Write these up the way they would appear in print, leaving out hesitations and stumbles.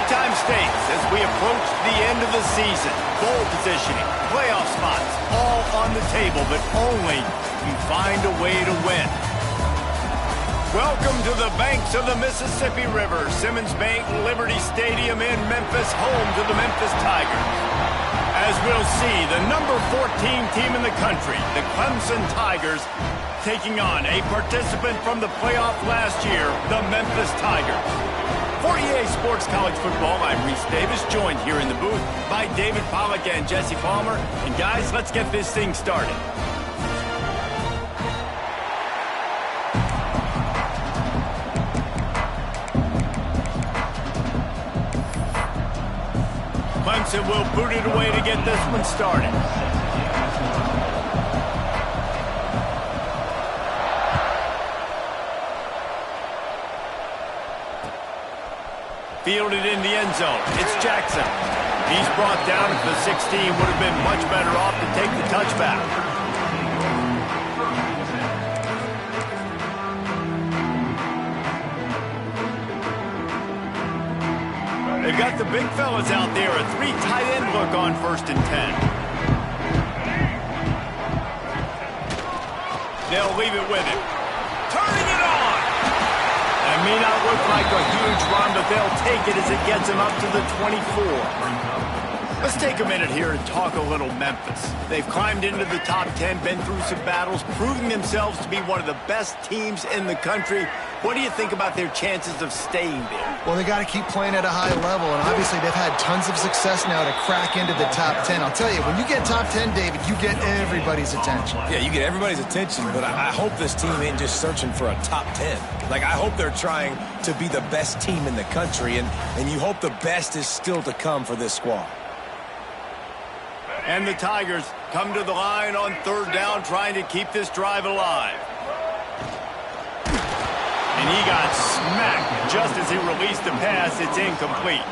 Big-time stakes as we approach the end of the season. Goal positioning, playoff spots, all on the table, but only if you find a way to win. Welcome to the banks of the Mississippi River. Simmons Bank Liberty Stadium in Memphis, home to the Memphis Tigers. As we'll see, the number 14 team in the country, the Clemson Tigers, taking on a participant from the playoff last year, the Memphis Tigers. For EA Sports College Football, I'm Reese Davis, joined here in the booth by David Pollack and Jesse Palmer. And guys, let's get this thing started. Clemson will boot it away to get this one started. Fielded in the end zone. It's Jackson. He's brought down at the 16. Would have been much better off to take the touchback. They've got the big fellas out there. A 3 tight end look on 1st and 10. They'll leave it with him. Turning it on. It may not look like a huge run, but they'll take it as it gets him up to the 24. Let's take a minute here and talk a little Memphis. They've climbed into the top 10, been through some battles, proving themselves to be one of the best teams in the country. What do you think about their chances of staying there? Well, they got to keep playing at a high level, and obviously they've had tons of success now to crack into the top 10. I'll tell you, when you get top 10, David, you get everybody's attention. Yeah, you get everybody's attention, but I hope this team ain't just searching for a top 10. Like, I hope they're trying to be the best team in the country, and you hope the best is still to come for this squad. And the Tigers come to the line on 3rd down, trying to keep this drive alive. And he got smacked just as he released the pass. It's incomplete.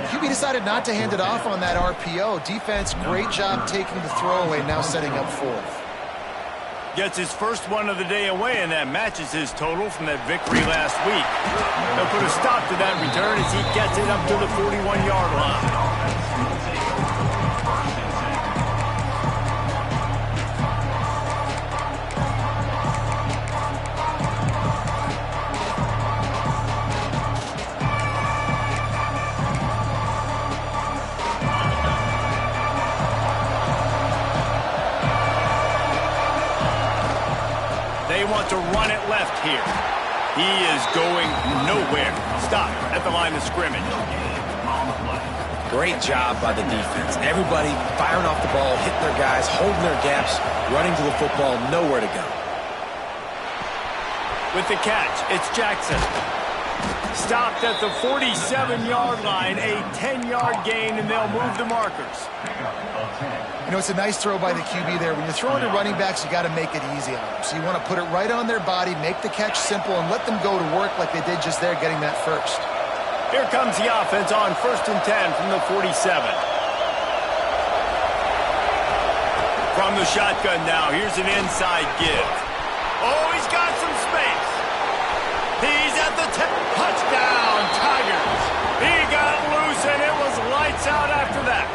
QB decided not to hand it off on that RPO. Defense, great job taking the throwaway, now setting up 4th. Gets his first one of the day away, and that matches his total from that victory last week. They'll put a stop to that return as he gets it up to the 41-yard line. They want to run it left here. He is going nowhere. Stop at the line of scrimmage. Great job by the defense. Everybody firing off the ball, hitting their guys, holding their gaps, running to the football, nowhere to go. With the catch, it's Jackson. Stopped at the 47-yard line, a 10-yard gain, and they'll move the markers. You know, it's a nice throw by the QB there. When you're throwing to running backs, you got to make it easy on them. So you want to put it right on their body, make the catch simple, and let them go to work like they did just there, getting that first. Here comes the offense on 1st and 10 from the 47. From the shotgun now, here's an inside give. Oh, he's got some space. He's at the touchdown, Tigers. He got loose, and it was lights out after that.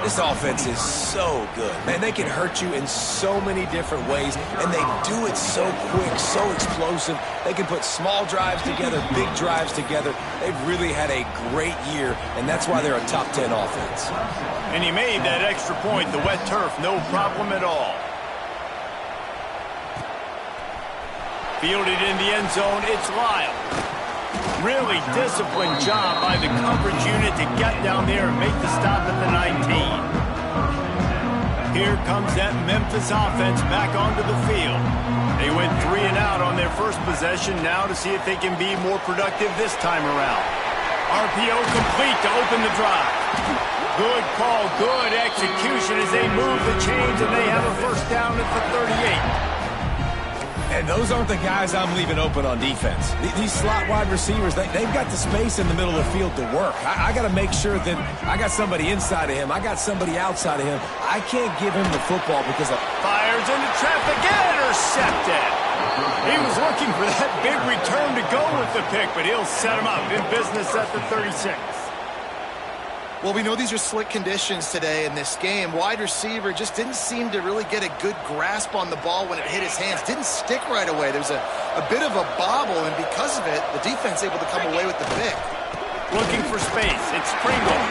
This offense is so good. Man, they can hurt you in so many different ways, and they do it so quick, so explosive. They can put small drives together, big drives together. They've really had a great year, and that's why they're a top 10 offense. And he made that extra point, the wet turf, no problem at all. Fielded in the end zone, it's Lyle. Really disciplined job by the coverage unit to get down there and make the stop at the 19. Here comes that Memphis offense back onto the field. They went 3 and out on their first possession, now to see if they can be more productive this time around. RPO complete to open the drive. Good call, good execution as they move the chains, and they have a first down at the 38. And those aren't the guys I'm leaving open on defense. These slot wide receivers, they've got the space in the middle of the field to work. I got to make sure that I got somebody inside of him. I got somebody outside of him. I can't give him the football because of... Fires into traffic, intercepted. He was looking looking for that big return to go with the pick, but he'll set him up in business at the 36. Well, we know these are slick conditions today in this game. Wide receiver just didn't seem to really get a good grasp on the ball when it hit his hands. Didn't stick right away. There's a bit of a bobble, and because of it, the defense able to come away with the pick. Looking for space. It's Pringle.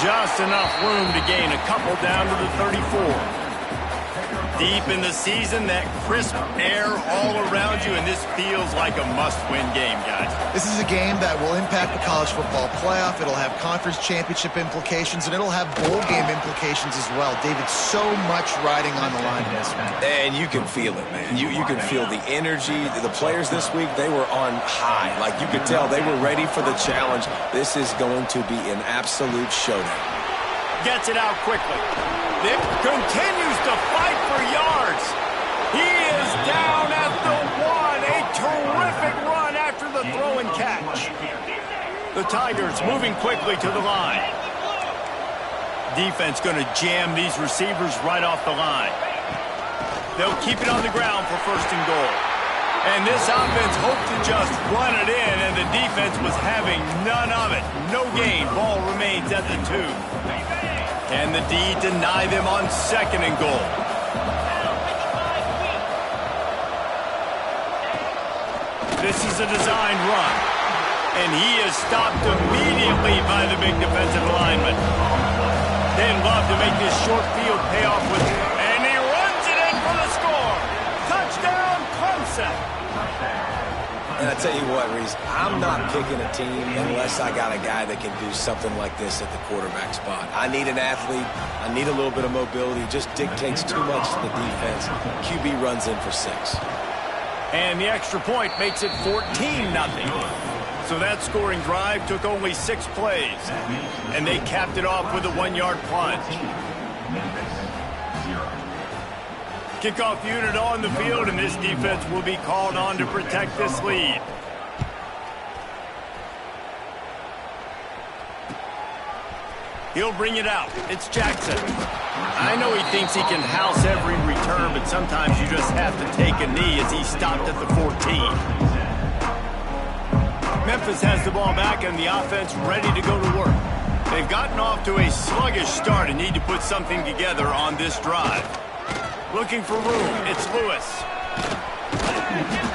Just enough room to gain a couple down to the 34. Deep in the season, that crisp air all around you, and this feels like a must-win game, guys. This is a game that will impact the college football playoff. It'll have conference championship implications, and it'll have bowl game implications as well. David, so much riding on the line in this one. And you can feel it, man. You can feel the energy. The players this week, they were on high. Like, you could tell they were ready for the challenge. This is going to be an absolute showdown. Gets it out quickly. It continues to fight for yards. He is down at the 1. A terrific run after the throw and catch. The Tigers moving quickly to the line. Defense going to jam these receivers right off the line. They'll keep it on the ground for 1st and goal. And this offense hoped to just run it in, and the defense was having none of it. No gain. Ball remains at the 2. Can the D deny them on 2nd and goal? This is a designed run. And he is stopped immediately by the big defensive lineman. They'd love to make this short field pay off with him. And he runs it in for the score. Touchdown, Clemson. And I tell you what, Reese, I'm not picking a team unless I got a guy that can do something like this at the quarterback spot. I need an athlete. I need a little bit of mobility. It just dictates too much to the defense. QB runs in for 6. And the extra point makes it 14-0. So that scoring drive took only 6 plays. And they capped it off with a 1-yard plunge. Kickoff unit on the field, and this defense will be called on to protect this lead. He'll bring it out. It's Jackson. I know he thinks he can house every return, but sometimes you just have to take a knee as he stopped at the 14. Memphis has the ball back and the offense ready to go to work. They've gotten off to a sluggish start and need to put something together on this drive. Looking for room. It's Lewis.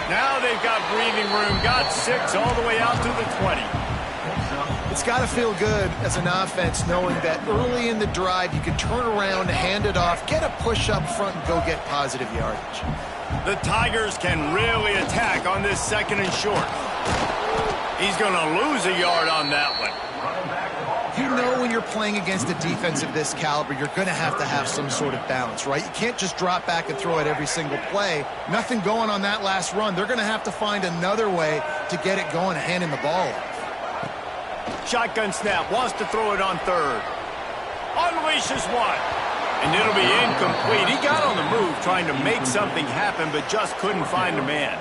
Now they've got breathing room. Got 6 all the way out to the 20. It's got to feel good as an offense knowing that early in the drive you can turn around, hand it off, get a push up front, and go get positive yardage. The Tigers can really attack on this 2nd and short. He's going to lose a yard on that one. You know when you're playing against a defense of this caliber, you're going to have some sort of balance, right? You can't just drop back and throw it every single play. Nothing going on that last run. They're going to have to find another way to get it going and handing the ball off. Shotgun snap. Wants to throw it on 3rd. Unleashes one. And it'll be incomplete. He got on the move trying to make something happen, but just couldn't find a man.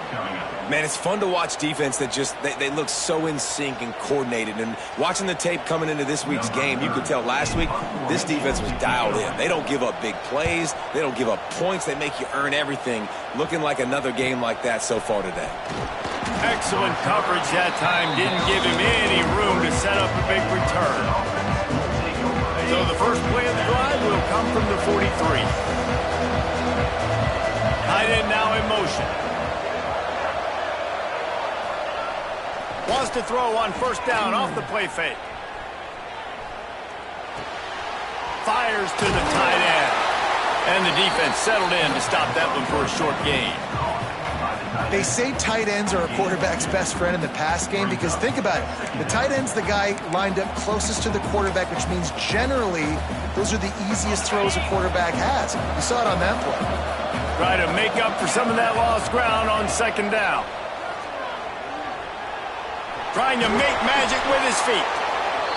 Man, it's fun to watch defense that just, they look so in sync and coordinated. And watching the tape coming into this week's game, you could tell last week this defense was dialed in. They don't give up big plays. They don't give up points. They make you earn everything. Looking like another game like that so far today. Excellent coverage that time. Didn't give him any room to set up a big return. So the first play of the drive will come from the 43. Tight end now in motion. Wants to throw on 1st down off the play fake. Fires to the tight end. And the defense settled in to stop that one for a short gain. They say tight ends are a quarterback's best friend in the pass game because think about it. The tight end's the guy lined up closest to the quarterback, which means generally those are the easiest throws a quarterback has. You saw it on that play. Try to make up for some of that lost ground on 2nd down. Trying to make magic with his feet.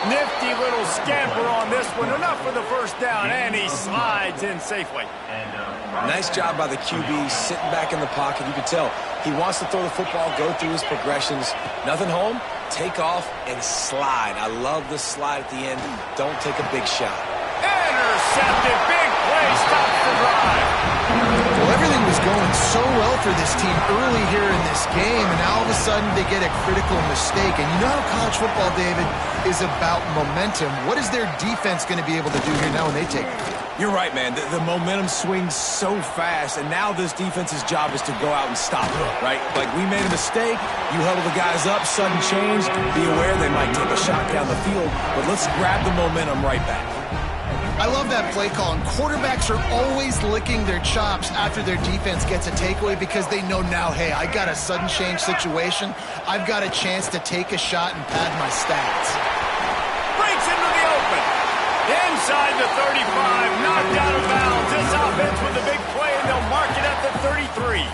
Nifty little scamper on this one. Enough for the 1st down, and he slides in safely. Nice job by the QB sitting back in the pocket. You can tell he wants to throw the football, go through his progressions. Nothing home, take off, and slide. I love the slide at the end. Don't take a big shot. Intercepted. Big play. Stops the drive. Well, everything was going so well for this team early here in this this game, and now all of a sudden they get a critical mistake. And you know how college football, David, is about momentum. What is their defense going to be able to do here now when they take it? You're right, man. The momentum swings so fast, and now this defense's job is to go out and stop it, right? Like, we made a mistake, you huddle the guys up, sudden change, be aware they might take a shot down the field, but let's grab the momentum right back. I love that play call, and quarterbacks are always licking their chops after their defense gets a takeaway because they know now, hey, I got a sudden change situation. I've got a chance to take a shot and pad my stats. Breaks into the open. Inside the 35, knocked out of bounds. This offense with a big play, and they'll mark it at the 33.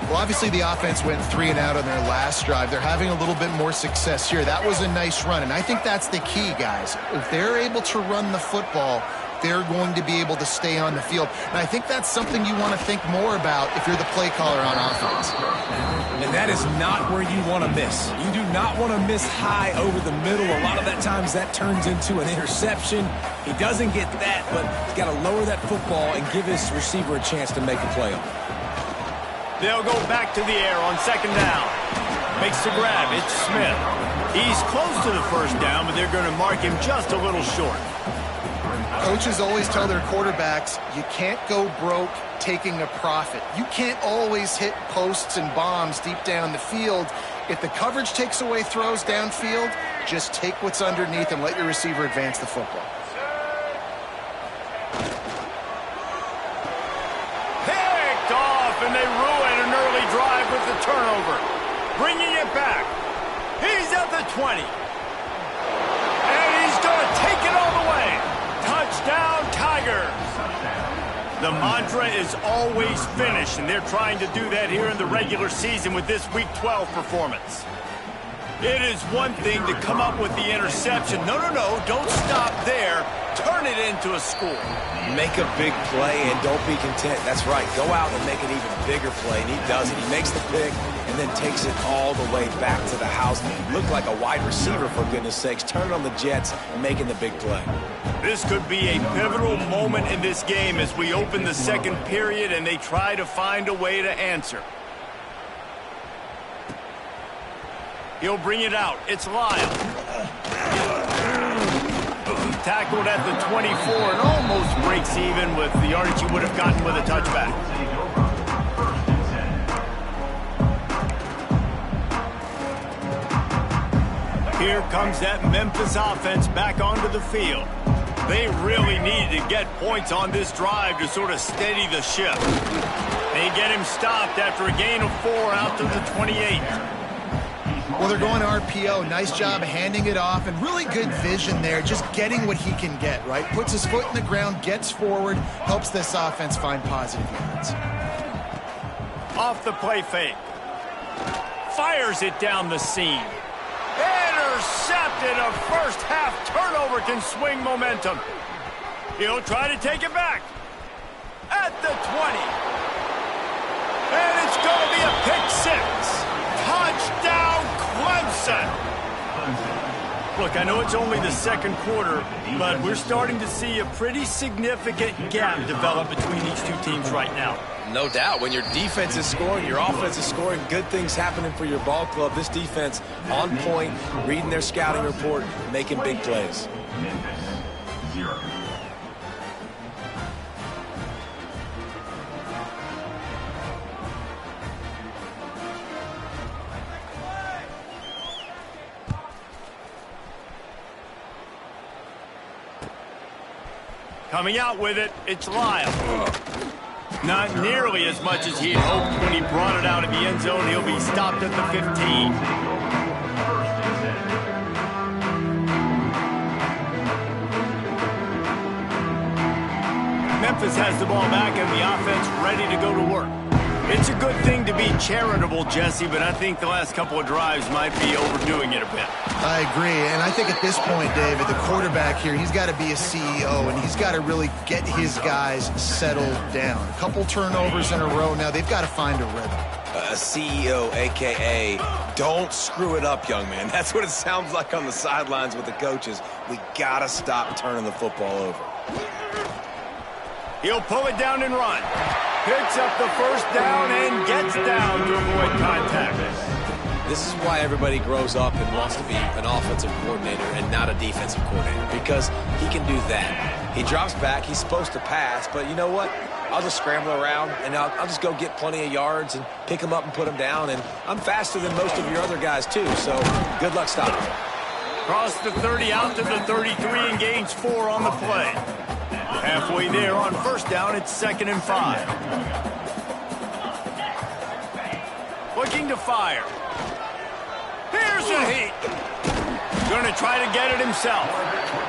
Well, obviously the offense went 3 and out on their last drive. They're having a little bit more success here. That was a nice run, and I think that's the key, guys. If they're able to run the football, they're going to be able to stay on the field. And I think that's something you want to think more about if you're the play caller on offense. And that is not where you want to miss. You do not want to miss high over the middle. A lot of that times that turns into an interception. He doesn't get that, but he's got to lower that football and give his receiver a chance to make a play on it. They'll go back to the air on second down. Makes the grab. It's Smith. He's close to the first down, but they're going to mark him just a little short. Coaches always tell their quarterbacks, you can't go broke taking a profit. You can't always hit posts and bombs deep down the field. If the coverage takes away throws downfield, just take what's underneath and let your receiver advance the football. Picked off, and they ruin an early drive with the turnover. Bringing it back. He's at the 20. And he's going to take it all the way. Touchdown, Tigers. The mantra is always finish, and they're trying to do that here in the regular season with this Week 12 performance. It is one thing to come up with the interception. No, don't stop there. Turn it into a score. Make a big play and don't be content. That's right. Go out and make an even bigger play, and he does it. He makes the pick and then takes it all the way back to the house. Look like a wide receiver, for goodness sakes. Turn it on the Jets and making the big play. This could be a pivotal moment in this game as we open the second period and they try to find a way to answer. He'll bring it out. It's Lyle. Tackled at the 24 and almost breaks even with the yardage he would have gotten with a touchback. Here comes that Memphis offense back onto the field. They really needed to get points on this drive to sort of steady the ship. They get him stopped after a gain of 4 out to the 28. Well, they're going to RPO. Nice job handing it off, and really good vision there, just getting what he can get, right? Puts his foot in the ground, gets forward, helps this offense find positive yards. Off the play fake. Fires it down the seam. Intercepted. A first half turnover can swing momentum. He'll try to take it back. At the 20. And it's going to be a pick 6. Touchdown, Clemson. Look, I know it's only the second quarter, but we're starting to see a pretty significant gap develop between these two teams right now. No doubt. When your defense is scoring, your offense is scoring, good things happening for your ball club. This defense on point, reading their scouting report, making big plays. Memphis 0. Coming out with it, it's Lyle. Not nearly as much as he had hoped when he brought it out of the end zone. He'll be stopped at the 15. Memphis has the ball back and the offense ready to go to work. It's a good thing to be charitable, Jesse, but I think the last couple of drives might be overdoing it a bit. I agree, and I think at this point, David, the quarterback here, he's got to be a CEO, and he's got to really get his guys settled down. A couple turnovers in a row now. They've got to find a rhythm. A CEO, a.k.a. don't screw it up, young man. That's what it sounds like on the sidelines with the coaches. We got to stop turning the football over. He'll pull it down and run. Picks up the first down and gets down to avoid contact. This is why everybody grows up and wants to be an offensive coordinator and not a defensive coordinator, because he can do that. He drops back, he's supposed to pass, but you know what? I'll just scramble around, and I'll just go get plenty of yards and pick them up and put them down, and I'm faster than most of your other guys, too, so good luck stopping him. Cross the 30 out to the 33 and gains 4 on the play. Halfway there on first down, it's 2nd and 5. Looking to fire. Here's a heat. Going to try to get it himself.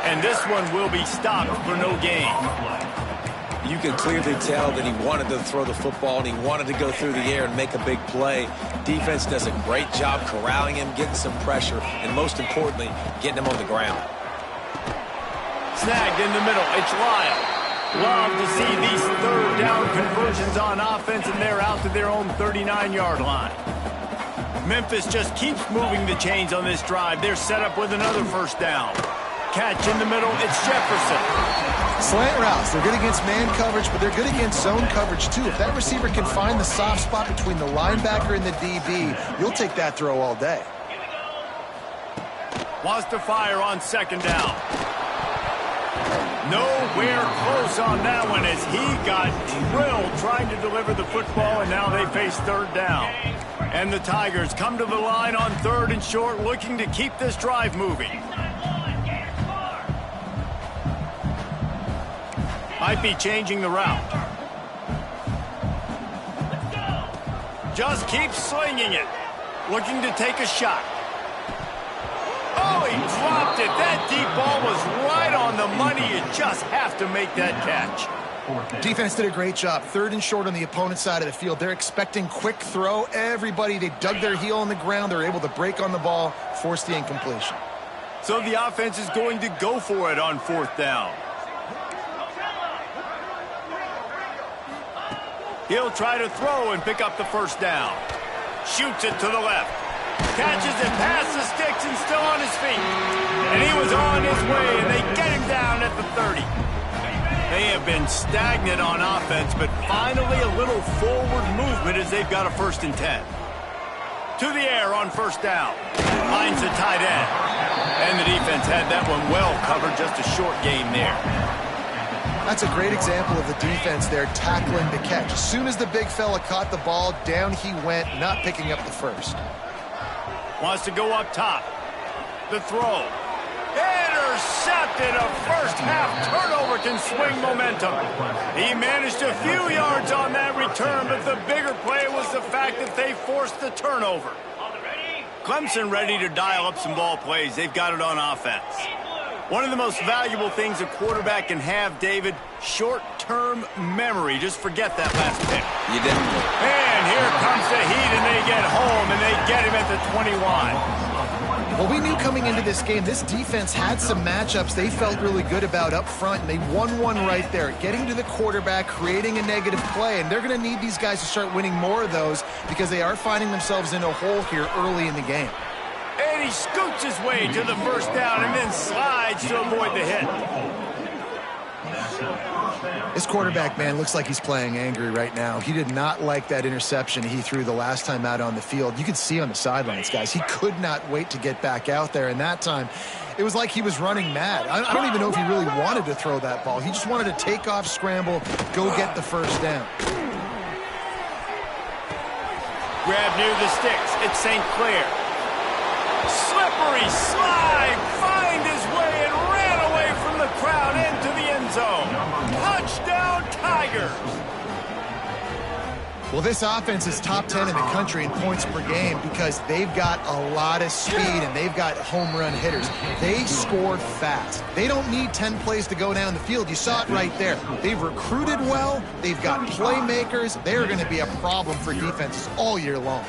And this one will be stopped for no gain. You can clearly tell that he wanted to throw the football and he wanted to go through the air and make a big play. Defense does a great job corralling him, getting some pressure, and most importantly, getting him on the ground. Snagged in the middle. It's Lyle. Love to see these third down conversions on offense, and they're out to their own 39-yard line. Memphis just keeps moving the chains on this drive. They're set up with another first down. Catch in the middle. It's Jefferson. Slant routes, they're good against man coverage, but they're good against zone coverage too. If that receiver can find the soft spot between the linebacker and the DB, you'll take that throw all day. Wants to fire on 2nd down. Nowhere close on that one as he got drilled trying to deliver the football, and now they face 3rd down. And the Tigers come to the line on 3rd and short, looking to keep this drive moving. Might be changing the route. Just keeps slinging it. Looking to take a shot. Oh, he dropped it. That deep ball was right on the money. You just have to make that catch. Defense did a great job. 3rd and short on the opponent's side of the field. They're expecting quick throw. Everybody, they dug their heel on the ground. They're able to break on the ball, force the incompletion. So the offense is going to go for it on 4th down. He'll try to throw and pick up the first down. Shoots it to the left. Catches it past the sticks and still on his feet. And he was on his way, and they get him down at the 30. They have been stagnant on offense, but finally a little forward movement as they've got a 1st and 10. To the air on 1st down. Finds the tight end. And the defense had that one well covered, just a short gain there. That's a great example of the defense there tackling the catch. As soon as the big fella caught the ball, down he went, not picking up the first. Wants to go up top. The throw. Intercepted. A first-half turnover can swing momentum. He managed a few yards on that return, but the bigger play was the fact that they forced the turnover. Clemson ready to dial up some ball plays. They've got it on offense. One of the most valuable things a quarterback can have, David, short-term memory. Just forget that last pick. You didn't. And here comes the heat, and they get home, and they get him at the 21. Well, we knew coming into this game, this defense had some matchups they felt really good about up front, and they won one right there, getting to the quarterback, creating a negative play, and they're going to need these guys to start winning more of those because they are finding themselves in a hole here early in the game. And he scoots his way to the first down and then slides to avoid the hit. This quarterback, man, looks like he's playing angry right now. He did not like that interception he threw the last time out on the field. You could see on the sidelines, guys, he could not wait to get back out there. And that time, it was like he was running mad. I don't even know if he really wanted to throw that ball. He just wanted to take off, scramble, go get the first down. Grab near the sticks. It's St. Clair. Slippery slide, find his way and ran away from the crowd into the end zone. Touchdown, Tigers. Well, this offense is top 10 in the country in points per game because they've got a lot of speed and they've got home run hitters. They score fast. They don't need 10 plays to go down the field. You saw it right there. They've recruited well. They've got playmakers. They're going to be a problem for defenses all year long.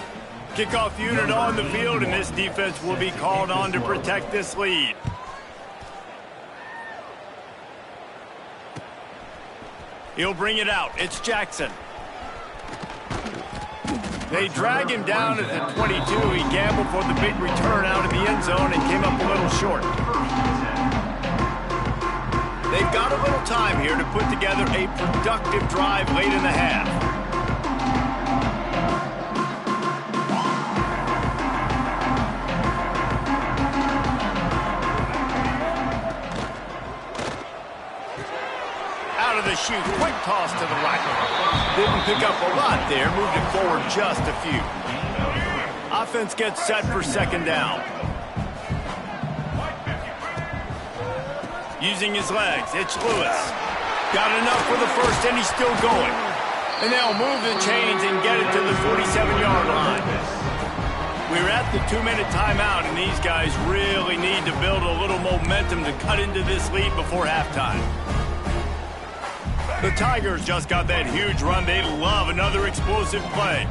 Kickoff unit on the field, and this defense will be called on to protect this lead. He'll bring it out. It's Jackson. They drag him down at the 22. He gambled for the big return out of the end zone and came up a little short. They've got a little time here to put together a productive drive late in the half. toss to the right. Didn't pick up a lot there, moved it forward just a few. Offense gets set for second down. Using his legs, it's Lewis. Got enough for the first, and he's still going. And they'll move the chains and get it to the 47-yard line. We're at the 2-minute timeout, and these guys really need to build a little momentum to cut into this lead before halftime. The Tigers just got that huge run. They love another explosive play.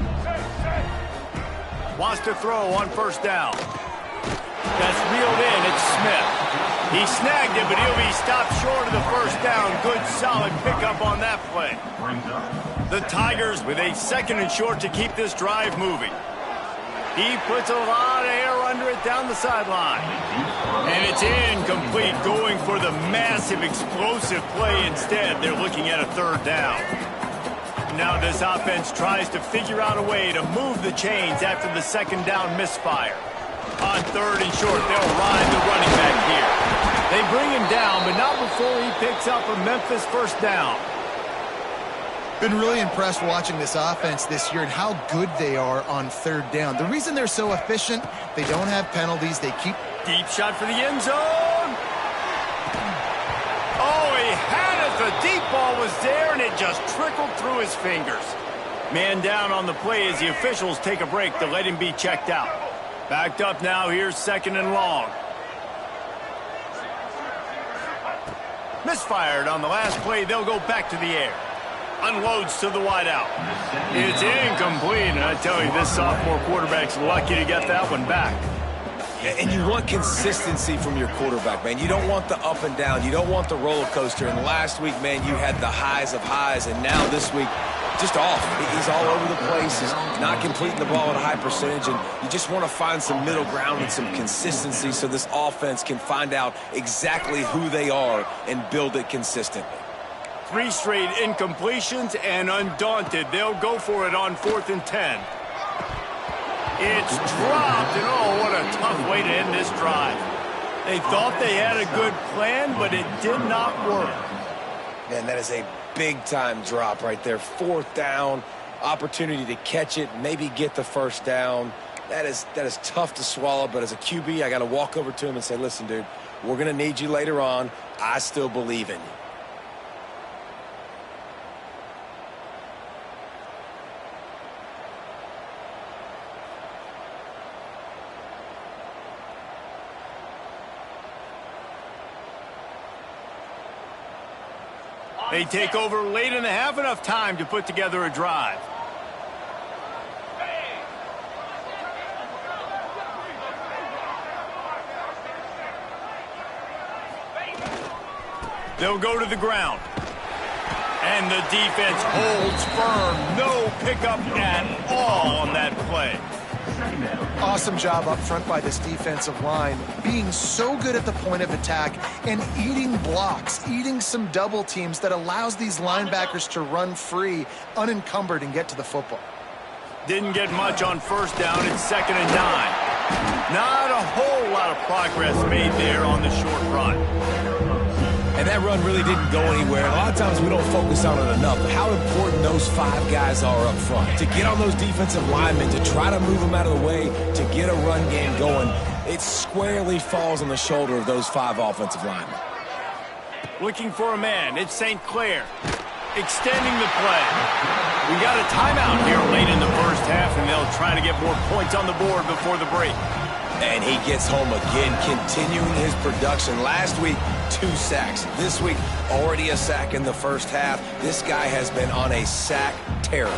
Wants to throw on first down. That's reeled in. It's Smith. He snagged it, but he'll be stopped short of the first down. Good, solid pickup on that play. The Tigers with a second and short to keep this drive moving. He puts a lot of air under it down the sideline. And it's incomplete, going for the massive explosive play instead. They're looking at a third down. Now this offense tries to figure out a way to move the chains after the second down misfire. On third and short, they'll ride the running back here. They bring him down, but not before he picks up a Memphis first down. Been really impressed watching this offense this year and how good they are on third down. The reason they're so efficient, they don't have penalties. They keep... Deep shot for the end zone. Oh, he had it. The deep ball was there, and it just trickled through his fingers. Man down on the play as the officials take a break to let him be checked out. Backed up now. Here's second and long. Misfired on the last play. They'll go back to the air. Unloads to the wideout. It's incomplete, and I tell you, this sophomore quarterback's lucky to get that one back. And you want consistency from your quarterback, man. You don't want the up and down. You don't want the roller coaster. And last week, man, you had the highs of highs, and now this week, just off. He's all over the place. He's not completing the ball at a high percentage, and you just want to find some middle ground and some consistency so this offense can find out exactly who they are and build it consistently. 3 straight incompletions, and undaunted, they'll go for it on 4th and 10. It's dropped, and oh, what a tough way to end this drive. They thought they had a good plan, but it did not work. Man, that is a big-time drop right there. 4th down, opportunity to catch it, maybe get the first down. That is tough to swallow, but as a QB, I got to walk over to him and say, listen, dude, we're going to need you later on. I still believe in you. They take over late in the half, enough time to put together a drive. They'll go to the ground. And the defense holds firm. No pickup at all on that play. Awesome job up front by this defensive line, being so good at the point of attack and eating blocks, eating some double teams that allows these linebackers to run free, unencumbered, and get to the football. Didn't get much on first down. It's 2nd and 9. Not a whole lot of progress made there on the short run. And that run really didn't go anywhere. A lot of times we don't focus on it enough. How important those 5 guys are up front. To get on those defensive linemen, to try to move them out of the way, to get a run game going, it squarely falls on the shoulder of those 5 offensive linemen. Looking for a man. It's St. Clair. Extending the play. We got a timeout here late in the first half, and they'll try to get more points on the board before the break. And he gets home again, continuing his production. Last week, 2 sacks. This week, already a sack in the first half. This guy has been on a sack terror.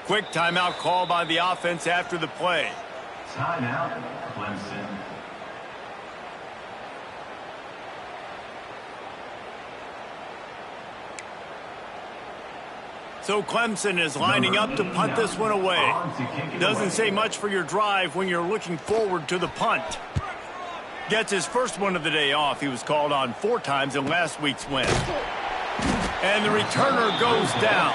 Quick timeout call by the offense after the play. Timeout, Clemson. So Clemson is lining up to punt this one away. Doesn't say much for your drive when you're looking forward to the punt. Gets his first one of the day off. He was called on 4 times in last week's win. And the returner goes down.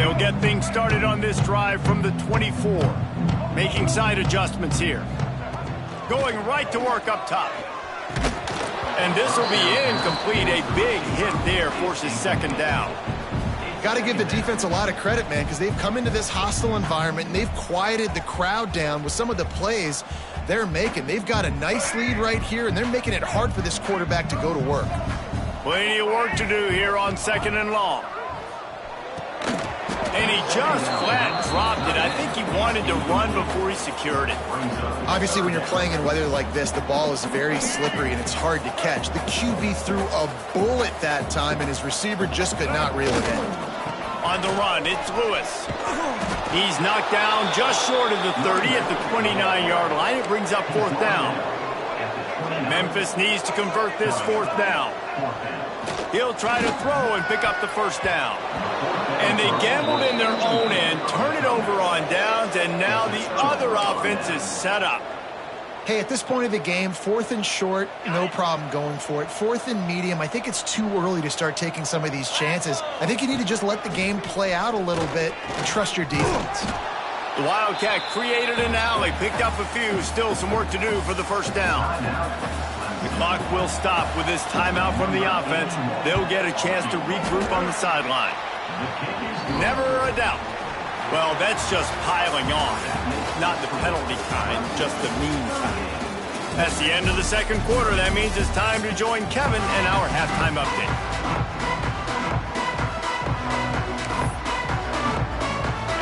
They'll get things started on this drive from the 24. Making side adjustments here. Going right to work up top. And this will be incomplete. A big hit there forces second down. Got to give the defense a lot of credit, man, because they've come into this hostile environment and they've quieted the crowd down with some of the plays they're making. They've got a nice lead right here, and they're making it hard for this quarterback to go to work. Plenty of work to do here on 2nd and long. And he just flat dropped it. I think he wanted to run before he secured it. Obviously, when you're playing in weather like this, the ball is very slippery and it's hard to catch. The QB threw a bullet that time, and his receiver just could not reel it in. On the run, it's Lewis. He's knocked down just short of the 30 at the 29-yard line. It brings up 4th down. Memphis needs to convert this 4th down. He'll try to throw and pick up the 1st down. And they gambled in their own end, turn it over on downs, and now the other offense is set up. Hey, at this point of the game, 4th and short, no problem going for it. 4th and medium, I think it's too early to start taking some of these chances. I think you need to just let the game play out a little bit and trust your defense. The Wildcat created an alley, picked up a few, still some work to do for the 1st down. The clock will stop with this timeout from the offense. They'll get a chance to regroup on the sideline. Never a doubt. Well, that's just piling on. Not the penalty kind, just the mean kind. That's the end of the 2nd quarter. That means it's time to join Kevin and our halftime update.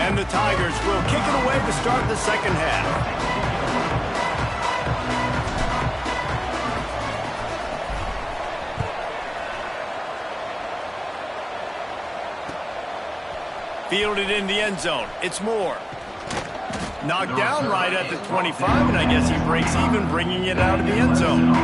And the Tigers will kick it away to start the 2nd half. Fielded in the end zone. It's Moore. Knocked down right at the 25, and I guess he breaks even bringing it out of the end zone.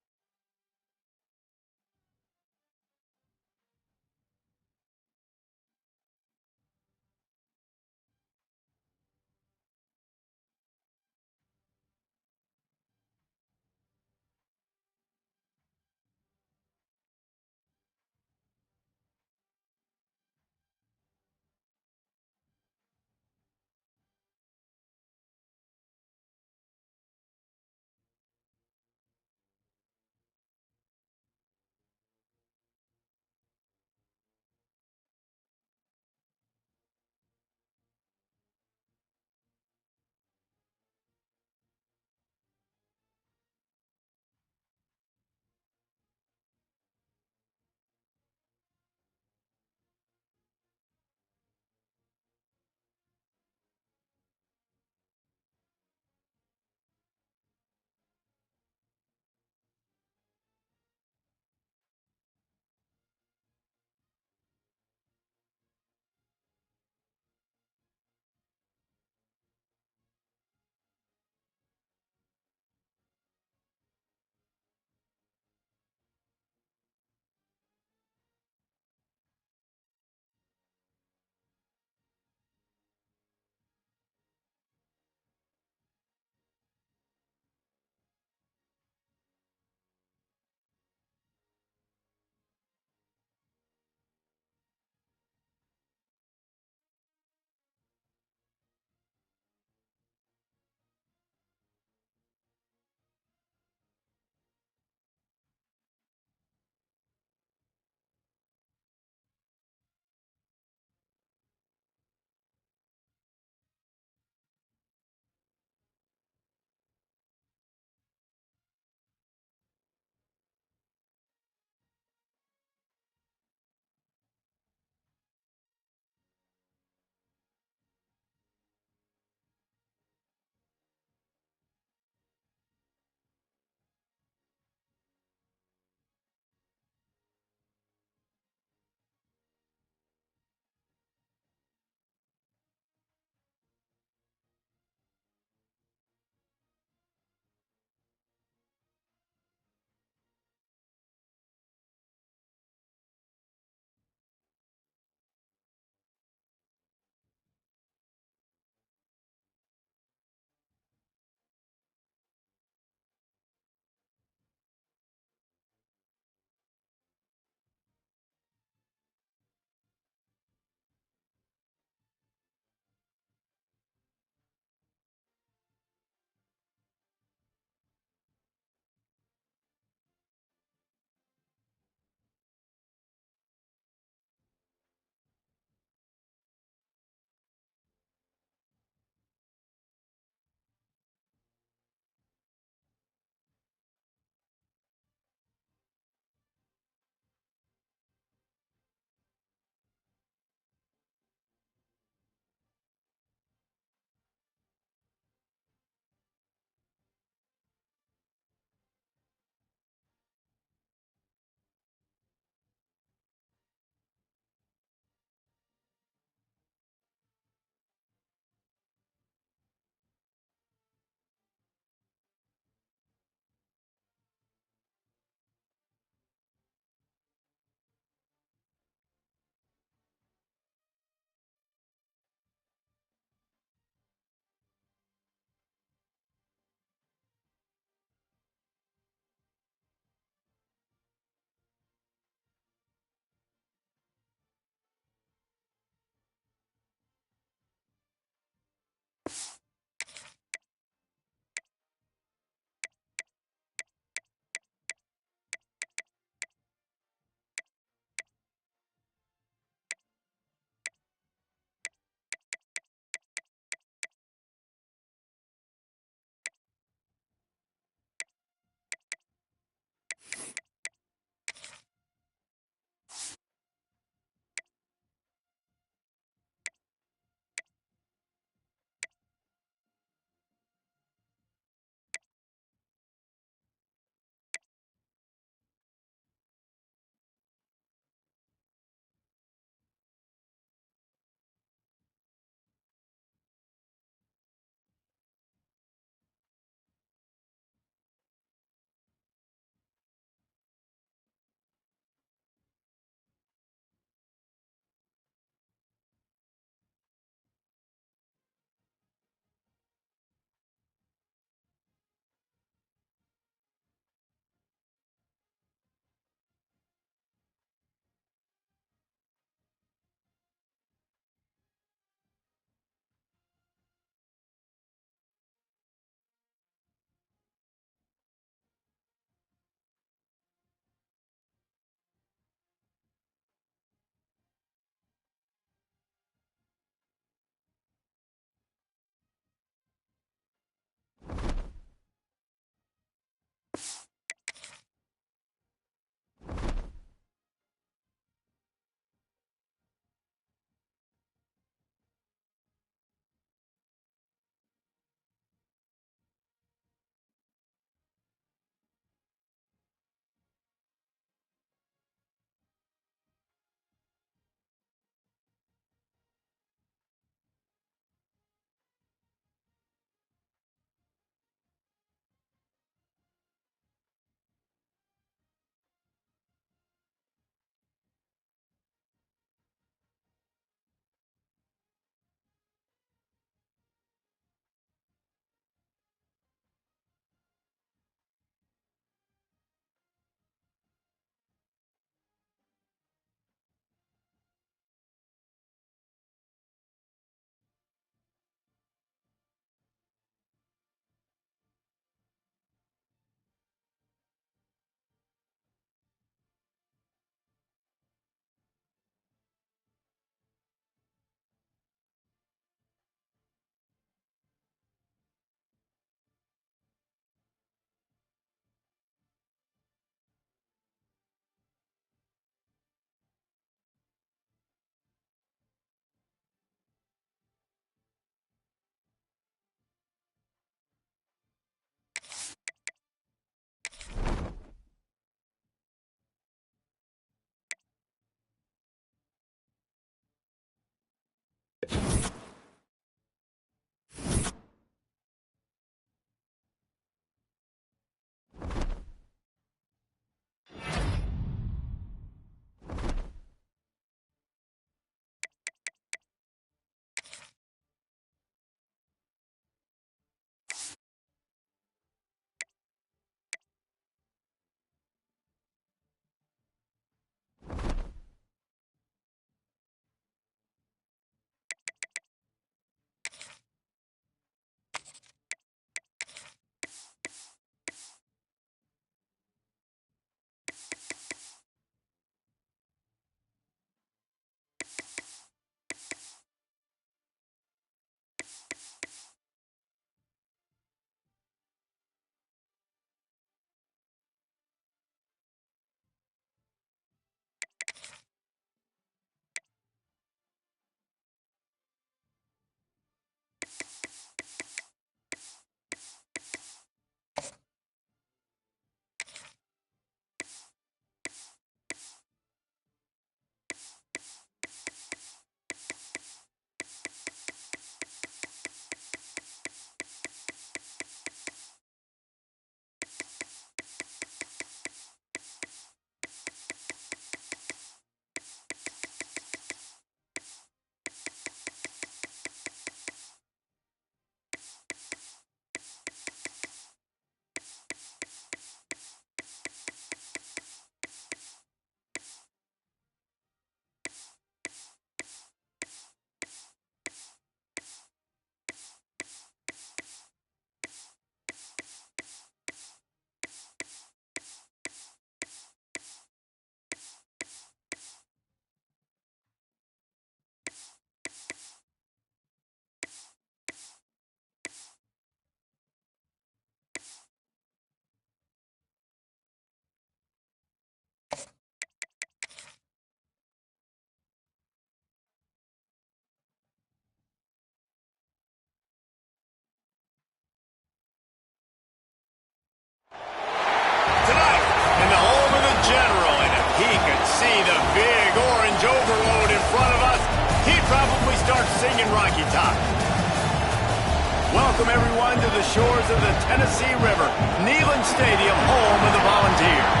shores of the Tennessee River, Neyland Stadium, home of the Volunteers.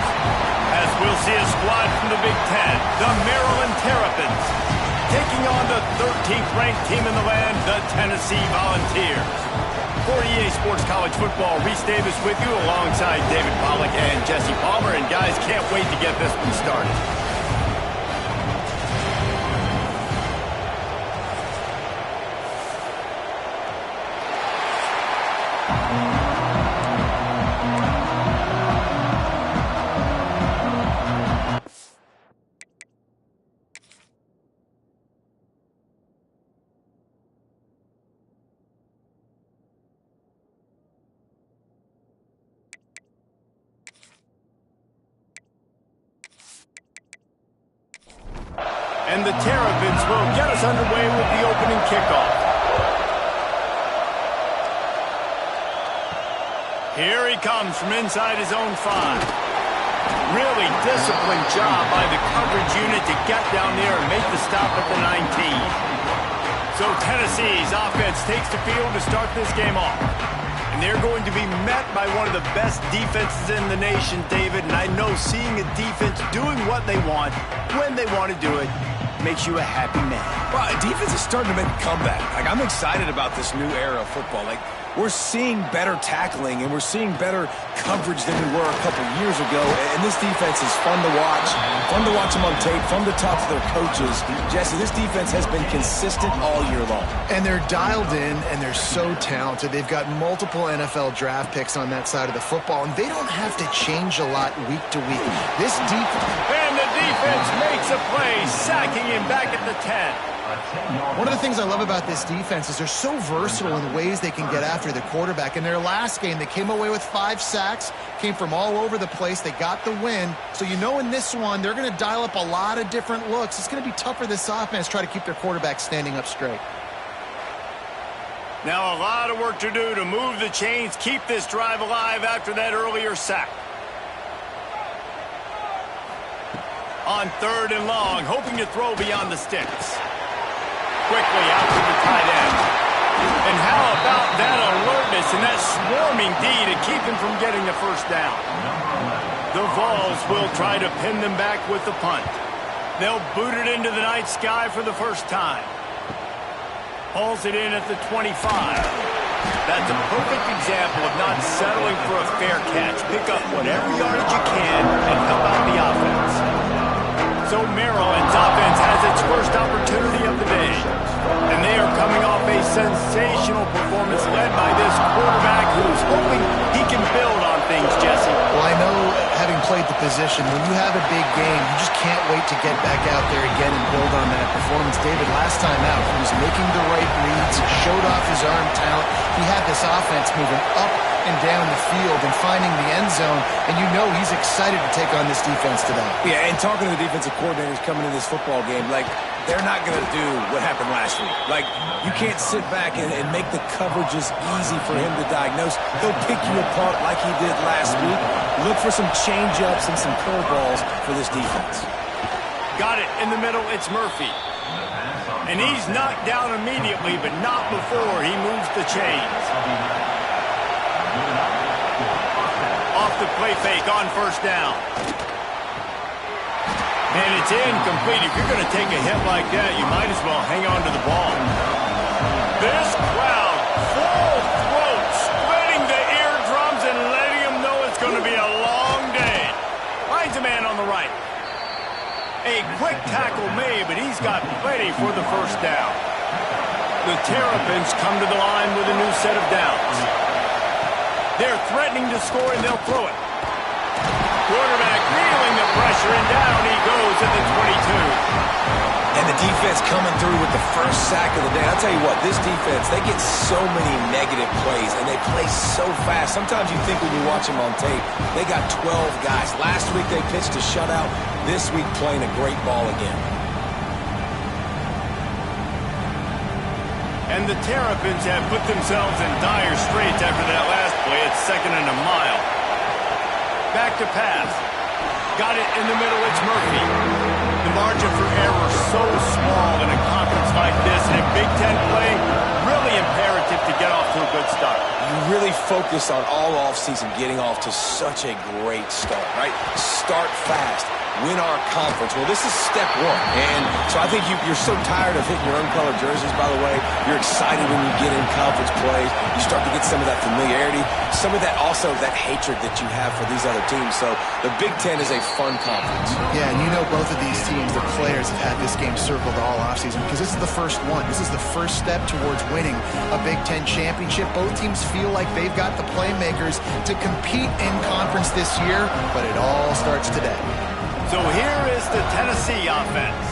As we'll see a squad from the Big Ten, the Maryland Terrapins, taking on the 13th ranked team in the land, the Tennessee Volunteers. For EA Sports College Football, Reese Davis with you alongside David Pollack and Jesse Palmer. And guys, can't wait to get this one started. And the Terrapins will get us underway with the opening kickoff. Here he comes from inside his own 5. Really disciplined job by the coverage unit to get down there and make the stop at the 19. So Tennessee's offense takes the field to start this game off. And they're going to be met by one of the best defenses in the nation, David. And I know seeing a defense doing what they want, when they want to do it, makes you a happy man. Well, defense is starting to make a comeback. I'm excited about this new era of football. We're seeing better tackling, and we're seeing better coverage than we were a couple years ago. And this defense is fun to watch them on tape, fun to talk to their coaches. Jesse, this defense has been consistent all year long. And they're dialed in, and they're so talented. They've got multiple NFL draft picks on that side of the football, and they don't have to change a lot week to week. This And the defense makes a play, sacking him back at the 10. One of the things I love about this defense is they're so versatile in the ways they can get after the quarterback. In their last game, they came away with 5 sacks, came from all over the place. They got the win. So you know in this one, they're going to dial up a lot of different looks. It's going to be tough for this offense to try to keep their quarterback standing up straight. Now a lot of work to do to move the chains, keep this drive alive after that earlier sack. On 3rd and long, hoping to throw beyond the sticks. Quickly out to the tight end. And how about that alertness and that swarming D to keep him from getting the first down? The Vols will try to pin them back with the punt. They'll boot it into the night sky for the first time. Hauls it in at the 25. That's a perfect example of not settling for a fair catch. Pick up whatever yardage you can and help out the offense. So Maryland's offense has its first opportunity of the day. And they are coming off a sensational performance led by this quarterback who's hoping he can build on things, Jesse. Well, I know, having played the position, when you have a big game, you just can't wait to get back out there again and build on that performance. David, last time out, he was making the right reads, showed off his arm talent. He had this offense moving up and down the field and finding the end zone, and you know he's excited to take on this defense today. Yeah, and talking to the defensive coordinators coming into this football game, they're not going to do what happened last week. You can't sit back and make the coverages easy for him to diagnose. He'll pick you apart like he did last week. Look for some change-ups and some curveballs for this defense. Got it in the middle, it's Murphy. And he's knocked down immediately, but not before he moves the chains. Off the play fake on 1st down. And it's incomplete. If you're going to take a hit like that, you might as well hang on to the ball. This crowd, full throat, spreading the eardrums and letting them know it's going to be a long day. Finds a man on the right. A quick tackle made, but he's got plenty for the first down. The Terrapins come to the line with a new set of downs. They're threatening to score, and they'll throw it. Quarterback feeling the pressure, and down he goes at the 22. And the defense coming through with the first sack of the day. I'll tell you what, this defense, they get so many negative plays, and they play so fast. Sometimes you think when you watch them on tape, they got 12 guys. Last week they pitched a shutout. This week playing a great ball again. And the Terrapins have put themselves in dire straits after that last play. It's 2nd and a mile. Back to pass. Got it in the middle, it's Murphy. The margin for error so small in a conference like this. And in Big Ten play, really imperative to get off to to a good start. You really focus on all offseason getting off to such a great start, right? Start fast. Win our conference. Well, this is step one. And so I think you're so tired of hitting your own colored jerseys, by the way. You're excited when you get in conference plays. You start to get some of that familiarity, some of that also that hatred that you have for these other teams. So the Big Ten is a fun conference. Yeah, and you know both of these teams, their players have had this game circled all offseason because this is the first one. This is the first step towards winning a Big Ten championship. Both teams feel like they've got the playmakers to compete in conference this year, but it all starts today. So here is the Tennessee offense.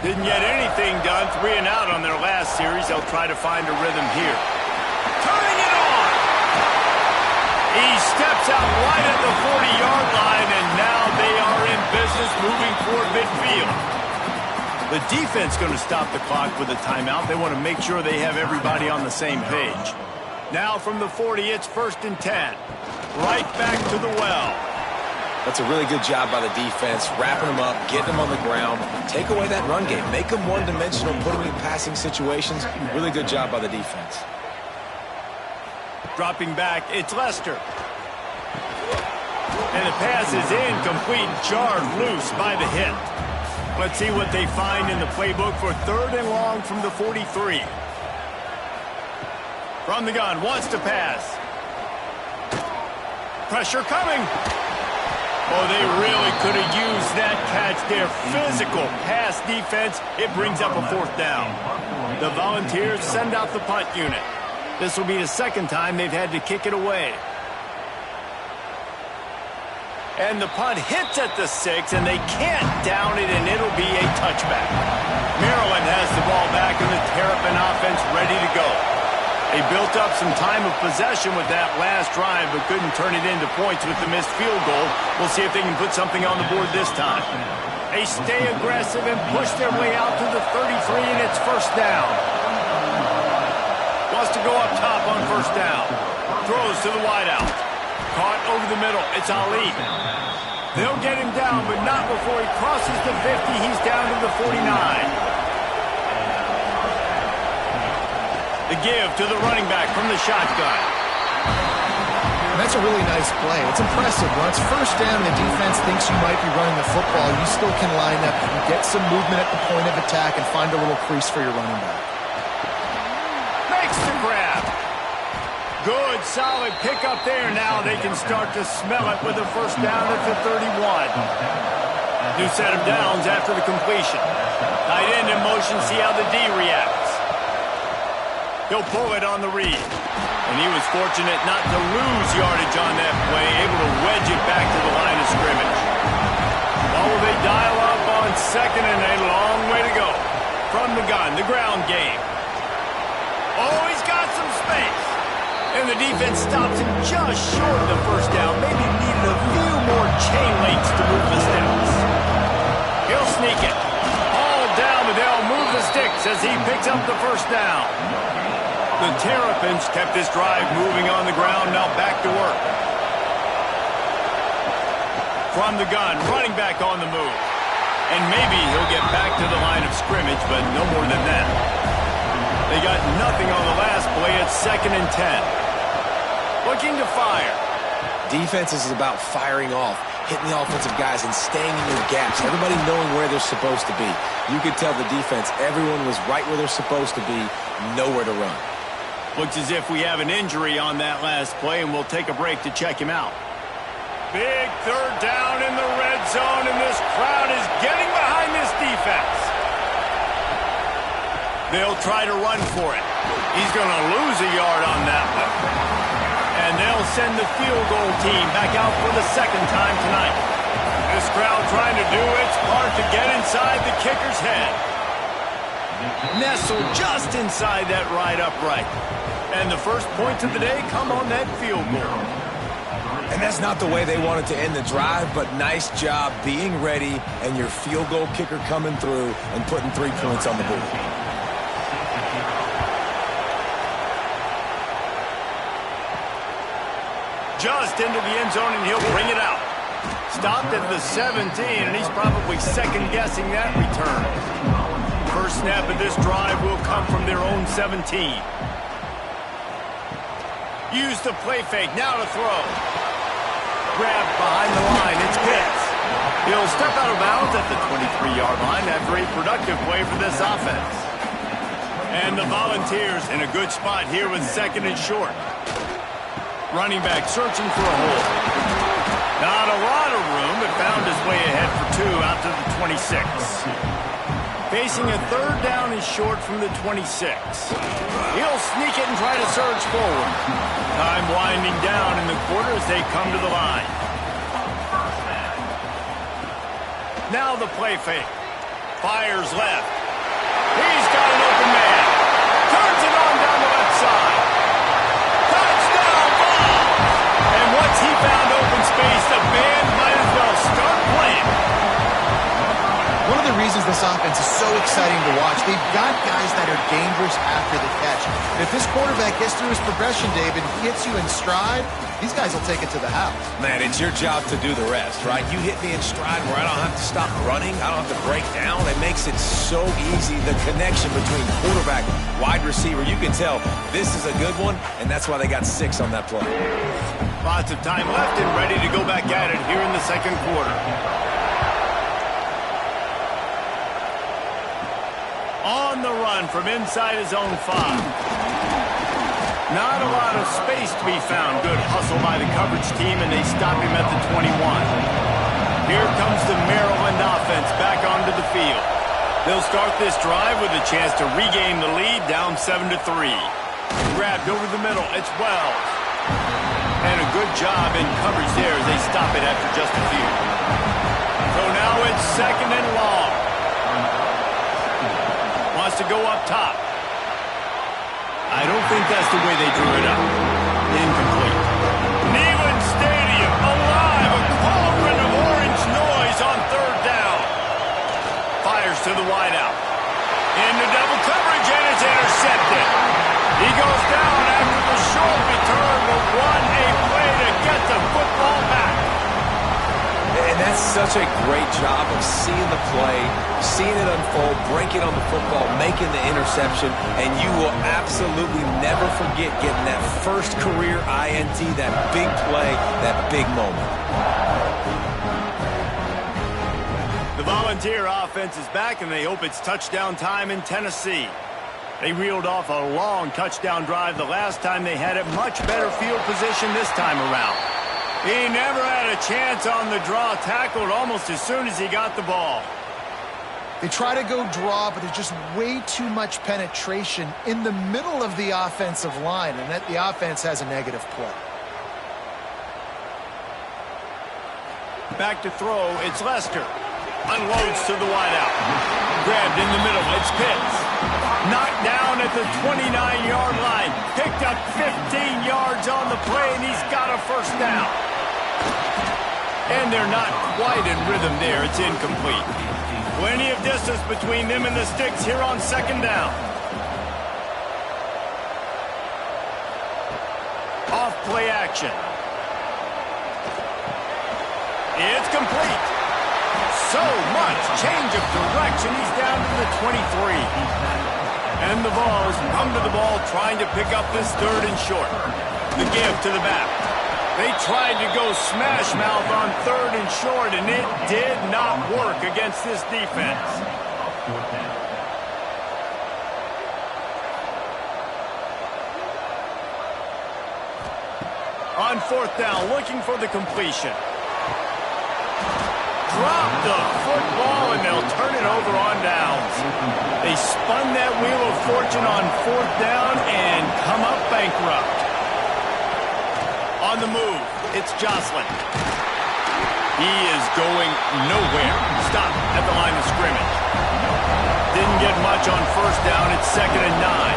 Didn't get anything done, 3 and out on their last series. They'll try to find a rhythm here. Turning it on! He steps out right at the 40-yard line, and now they are in business moving toward midfield. The defense going to stop the clock with a timeout. They want to make sure they have everybody on the same page. Now from the 40, it's 1st and 10. Right back to the well. That's a really good job by the defense, wrapping them up, getting them on the ground, take away that run game, make them one-dimensional, put them in passing situations. Really good job by the defense. Dropping back, it's Lester. And the pass is incomplete, jarred loose by the hit. Let's see what they find in the playbook for 3rd and long from the 43. From the gun, wants to pass. Pressure coming. Oh, they really could have used that catch there. Physical pass defense. It brings up a 4th down. The Volunteers send out the punt unit. This will be the 2nd time they've had to kick it away. And the punt hits at the 6, and they can't down it, and it'll be a touchback. Maryland has the ball back, and the Terrapin offense ready to go. They built up some time of possession with that last drive, but couldn't turn it into points with the missed field goal. We'll see if they can put something on the board this time. They stay aggressive and push their way out to the 33, and it's 1st down. Wants to go up top on 1st down. Throws to the wideout. Caught over the middle. It's Ali. They'll get him down, but not before he crosses the 50. He's down to the 49. The give to the running back from the shotgun. That's a really nice play. It's impressive. Once 1st down and the defense thinks you might be running the football, you still can line up and get some movement at the point of attack and find a little crease for your running back. Makes the grab. Good, solid pickup there. Now they can start to smell it with a 1st down at the 31. New set of downs after the completion. Tight end in motion, see how the D reacts. He'll pull it on the read. And he was fortunate not to lose yardage on that play, able to wedge it back to the line of scrimmage. Oh, they dial up on 2nd and a long way to go. From the gun, the ground game. Oh, he's got some space. And the defense stops him just short of the 1st down. Maybe needed a few more chain links to move the sticks. He'll sneak it. All down, but they'll move the sticks as he picks up the 1st down. The Terrapins kept this drive moving on the ground, now back to work. From the gun, running back on the move. And maybe he'll get back to the line of scrimmage, but no more than that. They got nothing on the last play at 2nd and 10. Looking to fire. Defense is about firing off, hitting the offensive guys and staying in your gaps. Everybody knowing where they're supposed to be. You could tell the defense, everyone was right where they're supposed to be, nowhere to run. Looks as if we have an injury on that last play, and we'll take a break to check him out. Big 3rd down in the red zone, and this crowd is getting behind this defense. They'll try to run for it. He's going to lose a yard on that one. And they'll send the field goal team back out for the 2nd time tonight. This crowd trying to do its part to get inside the kicker's head. Nestled just inside that right upright. And the first points of the day come on that field goal. And that's not the way they wanted to end the drive, but nice job being ready and your field goal kicker coming through and putting 3 points on the board. Just into the end zone, and he'll bring it out. Stopped at the 17, and he's probably second-guessing that return. First snap of this drive will come from their own 17. Use the play fake, now to throw. Grab behind the line, it's Pitts. He'll step out of bounds at the 23-yard line after a productive play for this offense. And the Volunteers in a good spot here with second and short. Running back searching for a hole. Not a lot of room, but found his way ahead for two out to the 26. Facing a third down and short from the 26. He'll sneak it and try to surge forward. Time winding down in the quarter as they come to the line. Now the play fake. Fires left. He's got an open man. Turns it on down the left side. Touchdown ball! And once he found open space, the band might as well start playing. One of the reasons this offense is so exciting to watch, they've got guys that are dangerous after the catch. And if this quarterback gets through his progression, David, hits you in stride, these guys will take it to the house. Man, it's your job to do the rest, right? You hit me in stride where I don't have to stop running. I don't have to break down. It makes it so easy. The connection between quarterback, wide receiver, you can tell this is a good one, and that's why they got 6 on that play. Lots of time left and ready to go back at it here in the second quarter. On the run from inside his own 5. Not a lot of space to be found. Good hustle by the coverage team, and they stop him at the 21. Here comes the Maryland offense back onto the field. They'll start this drive with a chance to regain the lead, down 7-3. Grabbed over the middle. It's Wells. And a good job in coverage there as they stop it after just a few. So now it's second and long. Wants to go up top. I don't think that's the way they drew it up. Incomplete. Neyland Stadium alive. A cauldron of orange noise on third down. Fires to the wideout. Into double coverage, and it's intercepted. He goes down after the short return, will run a play to get the football back. And that's such a great job of seeing the play, seeing it unfold, breaking on the football, making the interception, and you will absolutely never forget getting that first career INT, that big play, that big moment. The Volunteer offense is back, and they hope it's touchdown time in Tennessee. They reeled off a long touchdown drive the last time they had it. Much better field position this time around. He never had a chance on the draw, tackled almost as soon as he got the ball. They try to go draw, but there's just way too much penetration in the middle of the offensive line, and that the offense has a negative play. Back to throw, it's Lester. Unloads to the wideout. Grabbed in the middle, it's Pitts. Knocked down at the 29-yard line. Picked up 15 yards on the play, and he's got a first down. And they're not quite in rhythm there. It's incomplete. Plenty of distance between them and the sticks here on second down. Off play action. It's complete. So much change of direction. He's down to the 23. And the Vols come to the ball trying to pick up this third and short. The give to the back. They tried to go smash mouth on third and short, and it did not work against this defense. On fourth down, looking for the completion. Drop the football, and they'll turn it over on downs. They spun that wheel of fortune on fourth down and come up bankrupt. On the move, it's Jocelyn. He is going nowhere. Stop at the line of scrimmage. Didn't get much on first down. It's 2nd and 9.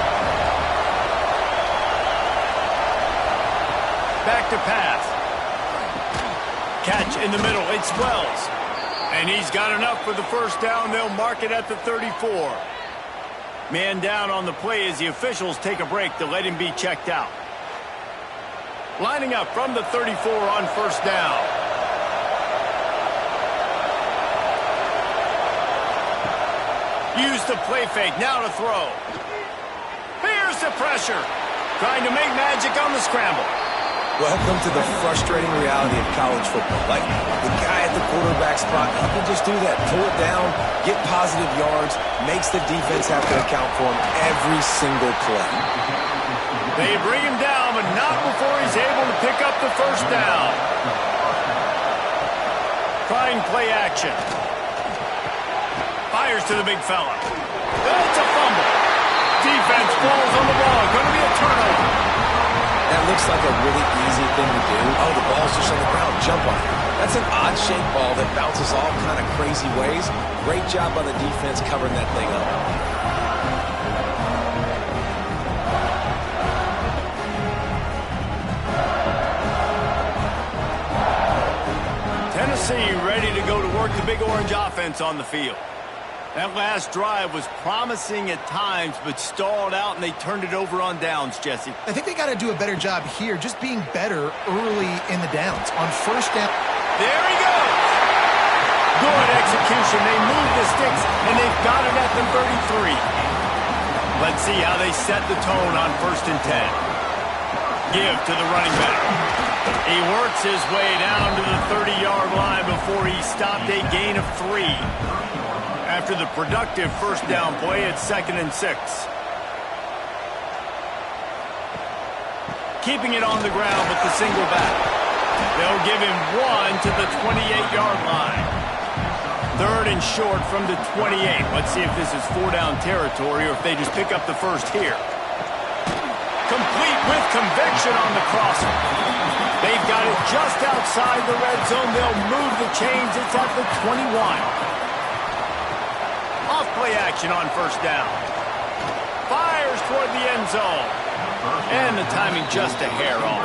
Back to pass. Catch in the middle. It's Wells. And he's got enough for the first down. They'll mark it at the 34. Man down on the play as the officials take a break to let him be checked out. Lining up from the 34 on first down. Use the play fake. Now to throw. Here's the pressure. Trying to make magic on the scramble. Welcome to the frustrating reality of college football. Like, the guy at the quarterback spot, he can just do that. Pull it down, get positive yards, makes the defense have to account for him every single play. They bring him down, but not before he's able to pick up the first down. Trying play action. Fires to the big fella. That's a fumble. Defense falls on the ball. Going to be a turnover. That looks like a really easy thing to do. Oh, the ball's just on the ground. Jump on it. That's an odd-shaped ball that bounces all kind of crazy ways. Great job by the defense covering that thing up. Tennessee ready to go to work the Big Orange offense on the field. That last drive was promising at times, but stalled out, and they turned it over on downs, Jesse. I think they got to do a better job here, just being better early in the downs. On first down. There he goes. Good execution. They move the sticks, and they've got it at the 33. Let's see how they set the tone on 1st and 10. Give to the running back. He works his way down to the 30-yard line before he stopped a gain of 3. After the productive first down play at 2nd and 6. Keeping it on the ground with the single back. They'll give him 1 to the 28-yard line. 3rd and short from the 28. Let's see if this is 4-down territory or if they just pick up the first here. Complete with conviction on the crosser. They've got it just outside the red zone. They'll move the chains. It's at the 21. Play action on 1st down. Fires toward the end zone. And the timing just a hair off.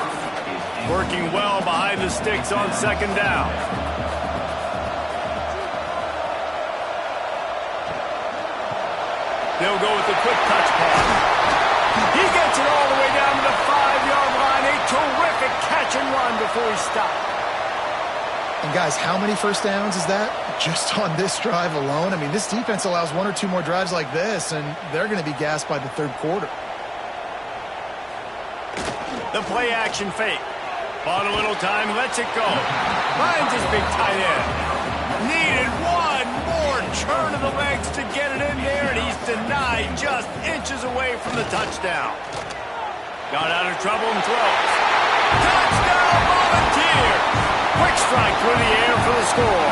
Working well behind the sticks on 2nd down. They'll go with the quick touch pass. He gets it all the way down to the 5-yard line. A terrific catch and run before he stopped. And guys, how many first downs is that? Just on this drive alone? I mean, this defense allows 1 or 2 more drives like this, and they're going to be gassed by the 3rd quarter. The play action fake. Bought a little time, lets it go. Finds his big tight end. Needed 1 more turn of the legs to get it in there, and he's denied just inches away from the touchdown. Got out of trouble and throws. Touchdown, Volunteers! Quick strike through the air for the score.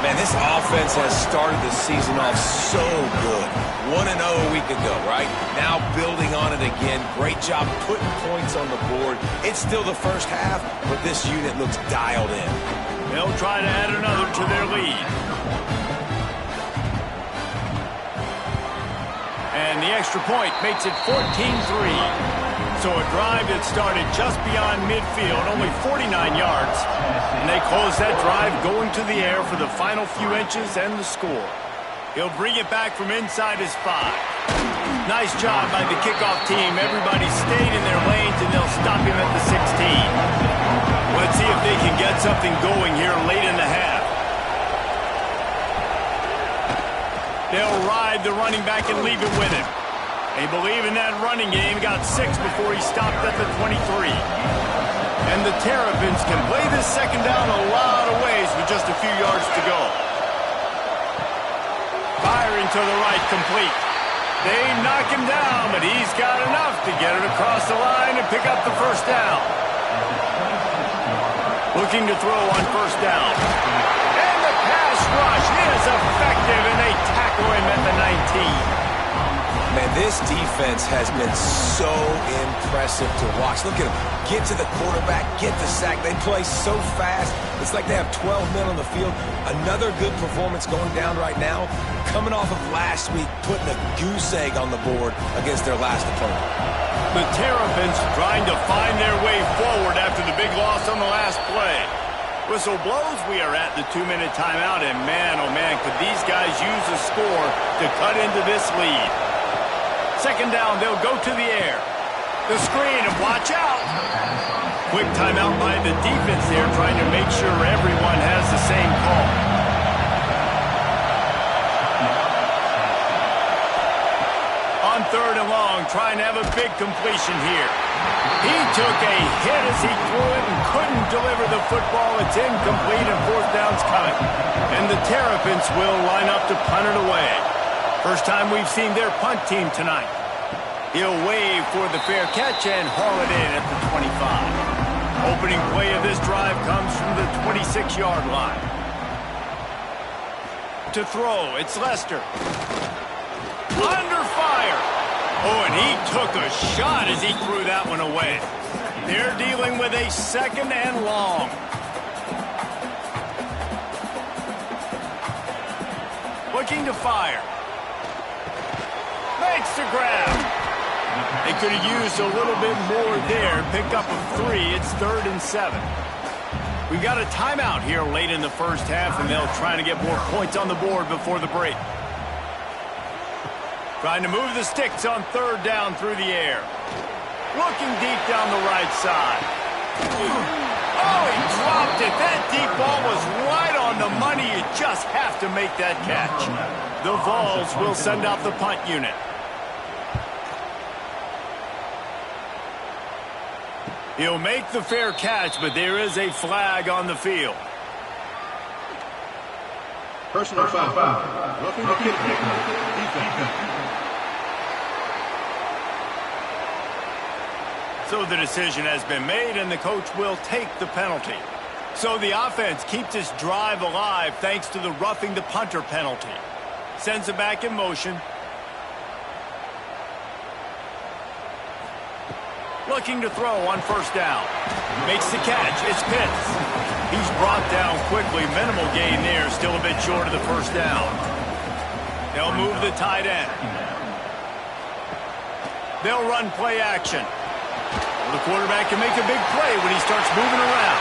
Man, this offense has started the season off so good. 1-0 a week ago, right? Now building on it again. Great job putting points on the board. It's still the first half, but this unit looks dialed in. They'll try to add another to their lead. And the extra point makes it 14-3. So a drive that started just beyond midfield, only 49 yards. And they close that drive going to the air for the final few inches and the score. He'll bring it back from inside his 5. Nice job by the kickoff team. Everybody stayed in their lanes, and they'll stop him at the 16. Let's see if they can get something going here late in the half. They'll ride the running back and leave it with him. They believe in that running game. Got 6 before he stopped at the 23. And the Terrapins can play this 2nd down a lot of ways with just a few yards to go. Firing to the right, complete. They knock him down, but he's got enough to get it across the line and pick up the first down. Looking to throw on 1st down. And the pass rush is effective, and they tackle him at the 19. Man, this defense has been so impressive to watch. Look at them. Get to the quarterback, get the sack. They play so fast. It's like they have 12 men on the field. Another good performance going down right now. Coming off of last week, putting a goose egg on the board against their last opponent. The Terrapins trying to find their way forward after the big loss on the last play. Whistle blows. We are at the 2-minute timeout, and man, oh man, could these guys use a score to cut into this lead. 2nd down, they'll go to the air. The screen, and watch out. Quick timeout by the defense there, trying to make sure everyone has the same call. On 3rd and long, trying to have a big completion here. He took a hit as he threw it and couldn't deliver the football. It's incomplete and 4th down's coming. And the Terrapins will line up to punt it away. First time we've seen their punt team tonight. He'll wave for the fair catch and haul it in at the 25. Opening play of this drive comes from the 26-yard line. To throw, it's Lester. Under fire. Oh, and he took a shot as he threw that one away. They're dealing with a 2nd and long. Looking to fire. Makes the grab. They could have used a little bit more there. Pick up a 3. It's 3rd and 7. We've got a timeout here late in the first half, and they'll try to get more points on the board before the break. Trying to move the sticks on 3rd down through the air. Looking deep down the right side. Oh, he dropped it. That deep ball was right on the money. You just have to make that catch. The Vols will send out the punt unit. He'll make the fair catch, but there is a flag on the field. Personal foul. Roughing the kicker. Defense. So the decision has been made, and the coach will take the penalty. So the offense keeps this drive alive thanks to the roughing the punter penalty. Sends it back in motion. Looking to throw on 1st down. Makes the catch. It's Pitts. He's brought down quickly. Minimal gain there. Still a bit short of the 1st down. They'll move the tight end. They'll run play action. The quarterback can make a big play when he starts moving around.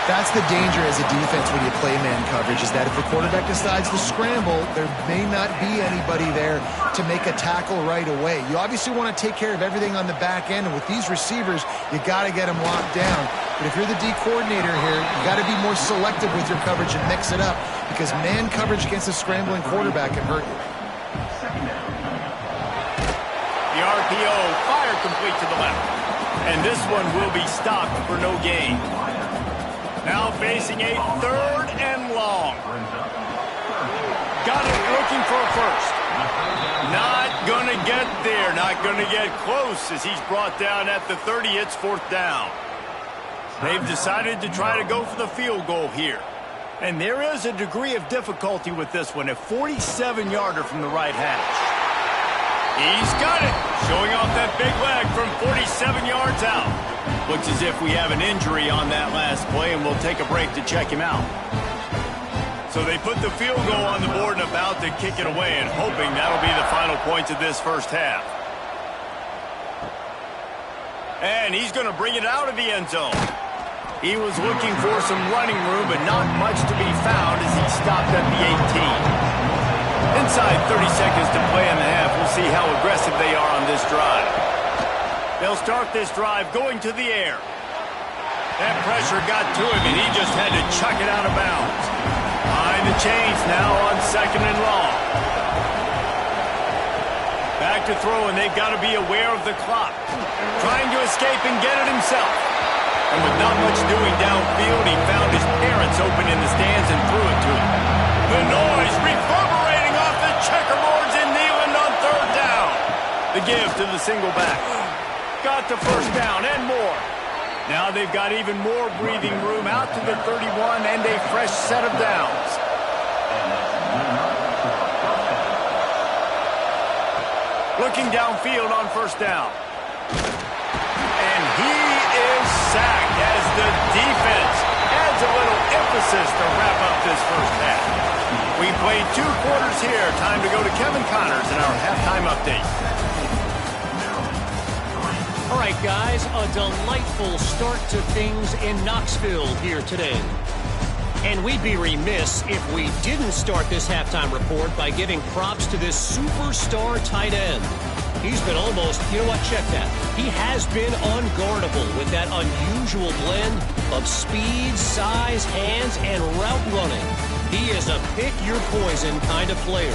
That's the danger as a defense when you play man coverage, is that if the quarterback decides to scramble, there may not be anybody there to make a tackle right away. You obviously want to take care of everything on the back end, and with these receivers, you got to get them locked down. But if you're the D coordinator here, you got to be more selective with your coverage and mix it up, because man coverage against a scrambling quarterback can hurt you. The RPO, fire complete to the left. And this one will be stopped for no gain. Now facing a 3rd and long. Got it, looking for a 1st. Not going to get there, not going to get close as he's brought down at the 30. It's 4th down. They've decided to try to go for the field goal here. And there is a degree of difficulty with this one, a 47-yarder from the right hash. He's got it, showing off that big leg from 47 yards out. Looks as if we have an injury on that last play, and we'll take a break to check him out. So they put the field goal on the board and about to kick it away, and hoping that'll be the final points of this first half. And he's going to bring it out of the end zone. He was looking for some running room, but not much to be found as he stopped at the 18. Inside 30 seconds to play in the half. We'll see how aggressive they are on this drive. They'll start this drive going to the air. That pressure got to him, and he just had to chuck it out of bounds. Behind the chains now on 2nd and long. Back to throw, and they've got to be aware of the clock. Trying to escape and get it himself. And with not much doing downfield, he found his parents open in the stands and threw it to him. The noise reverberating off the checkerboards in Neyland on 3rd down. The give to the single back. Got the 1st down and more. Now they've got even more breathing room out to the 31 and a fresh set of downs. Looking downfield on 1st down. And he is sacked as the defense adds a little emphasis to wrap up this first half. We played 2 quarters here. Time to go to Kevin Connors in our halftime update. All right, guys, a delightful start to things in Knoxville here today. And we'd be remiss if we didn't start this halftime report by giving props to this superstar tight end. He's been almost, you know what, check that. He has been unguardable with that unusual blend of speed, size, hands, and route running. He is a pick-your-poison kind of player.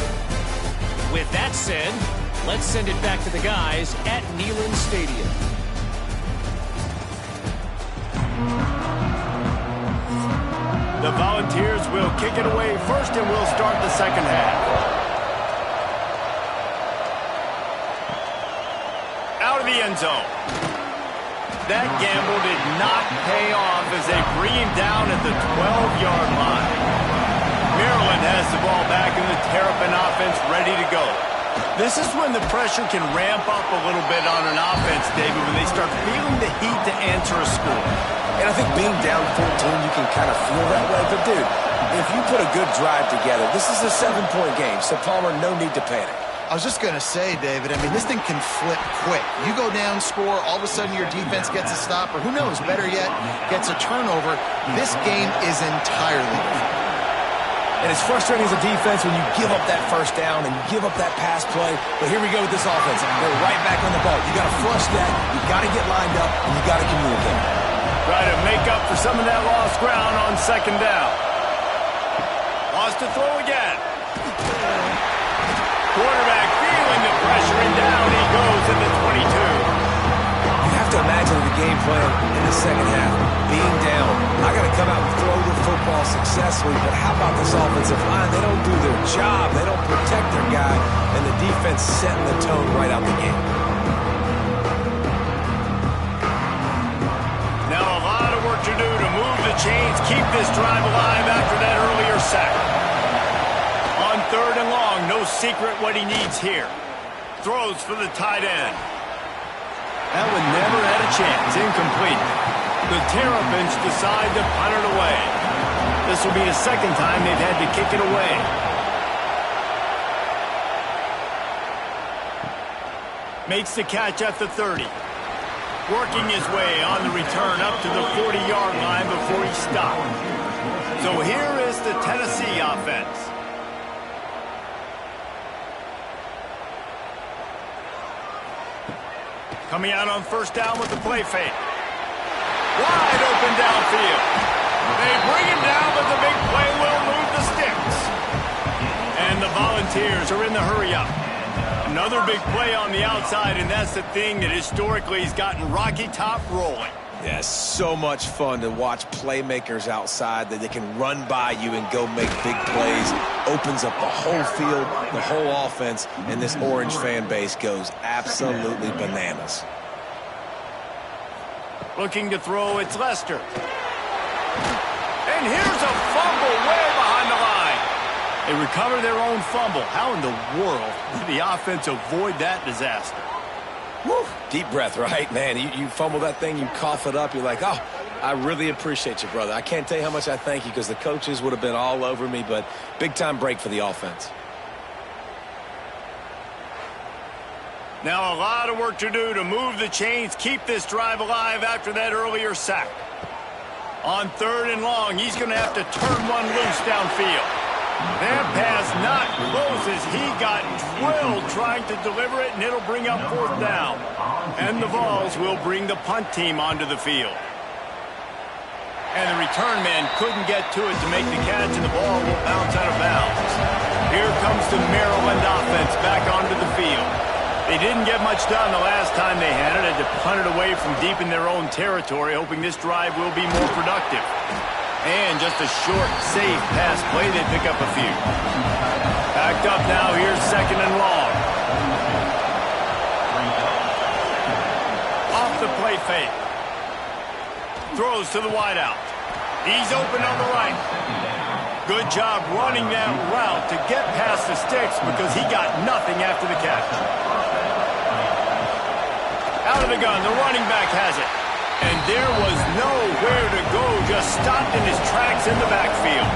With that said, Let's send it back to the guys at Neyland Stadium. The Volunteers will kick it away first, and we'll start the second half. Out of the end zone. That gamble did not pay off as they bring him down at the 12-yard line. Maryland has the ball back in the Terrapin offense ready to go. This is when the pressure can ramp up a little bit on an offense, David, when they start feeling the heat to answer a score. And I think being down 14, you can kind of feel that way. But, dude, if you put a good drive together, this is a 7-point game. So, Palmer, no need to panic. I was just going to say, David, I mean, this thing can flip quick. You go down, score, all of a sudden your defense gets a stop, or who knows, better yet, gets a turnover. This game is entirely different. And it's frustrating as a defense when you give up that first down and you give up that pass play. But here we go with this offense. They're right back on the ball. You got to flush that, you got to get lined up, and you got to communicate. Try to make up for some of that lost ground on second down. Wants to throw again. Quarterback feeling the pressure, and down he goes at the 22. You have to imagine the game plan in the second half. Being down, I got to come out and throw the football successfully, but how about this offensive line? They don't do their job. They don't protect their guy, and the defense setting the tone right out the game. Now a lot of work to do to move the chains, keep this drive alive after that earlier sack. On third and long, no secret what he needs here. Throws for the tight end. That one never had a chance. Incomplete. The Terrapins decide to punt it away. This will be the second time they've had to kick it away. Makes the catch at the 30. Working his way on the return up to the 40-yard line before he stopped. So here is the Tennessee offense. Coming out on first down with the play fake. Wide open downfield. They bring him down, but the big play will move the sticks. And the Volunteers are in the hurry-up. Another big play on the outside, and that's the thing that historically has gotten Rocky Top rolling. Yeah, so much fun to watch playmakers outside that they can run by you and go make big plays. Opens up the whole field, the whole offense, and this Orange fan base goes absolutely bananas. Looking to throw, it's Lester. And here's a fumble way behind the line. They recover their own fumble. How in the world did the offense avoid that disaster? Woo. Deep breath, right? Man, you fumble that thing, you cough it up, you're like, oh, I really appreciate you, brother. I can't tell you how much I thank you because the coaches would have been all over me, but big-time break for the offense. Now a lot of work to do to move the chains, keep this drive alive after that earlier sack. On third and long, he's going to have to turn one loose downfield. That pass not close as he got drilled trying to deliver it, and it'll bring up fourth down. And the Vols will bring the punt team onto the field. And the return man couldn't get to it to make the catch, and the ball will bounce out of bounds. Here comes the Maryland offense back onto the field. They didn't get much done the last time they had it. Had to punt it away from deep in their own territory, hoping this drive will be more productive. And just a short, safe pass play, they pick up a few. Backed up now, here's second and long. Off the play fake. Throws to the wideout. He's open on the right. Good job running that route to get past the sticks because he got nothing after the catch. Out of the gun, the running back has it. And there was nowhere to go, just stopped in his tracks in the backfield.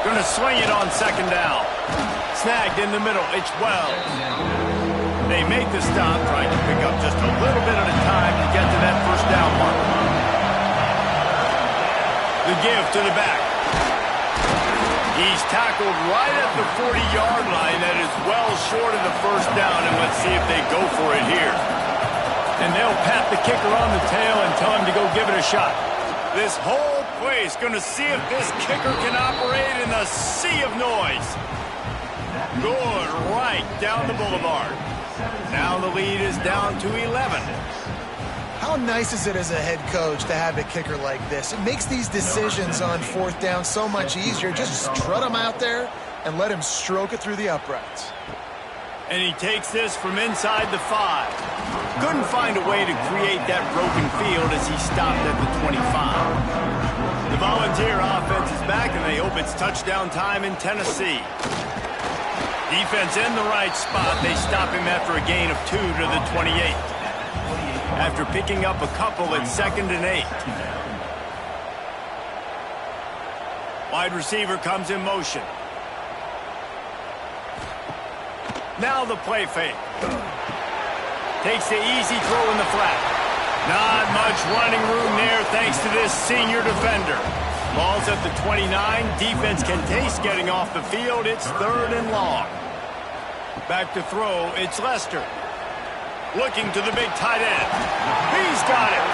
Gonna swing it on second down. Snagged in the middle, it's Wells. They make the stop, trying to pick up just a little bit at a time to get to that first down mark. The give to the back. He's tackled right at the 40-yard line. That is well short of the first down, and let's see if they go for it here. And they'll pat the kicker on the tail and tell him to go give it a shot. This whole place going to see if this kicker can operate in a sea of noise. Good, right down the boulevard. Now the lead is down to 11. How nice is it as a head coach to have a kicker like this? It makes these decisions on fourth down so much easier. Just strut him out there and let him stroke it through the uprights. And he takes this from inside the 5. Couldn't find a way to create that broken field as he stopped at the 25. The Volunteer offense is back, and they hope it's touchdown time in Tennessee. Defense in the right spot. They stop him after a gain of 2 to the 28. After picking up a couple at 2nd and 8. Wide receiver comes in motion. Now the play fake. Takes the easy throw in the flat. Not much running room there thanks to this senior defender. Ball's at the 29. Defense can taste getting off the field. It's 3rd and long. Back to throw. It's Lester. Looking to the big tight end. He's got it.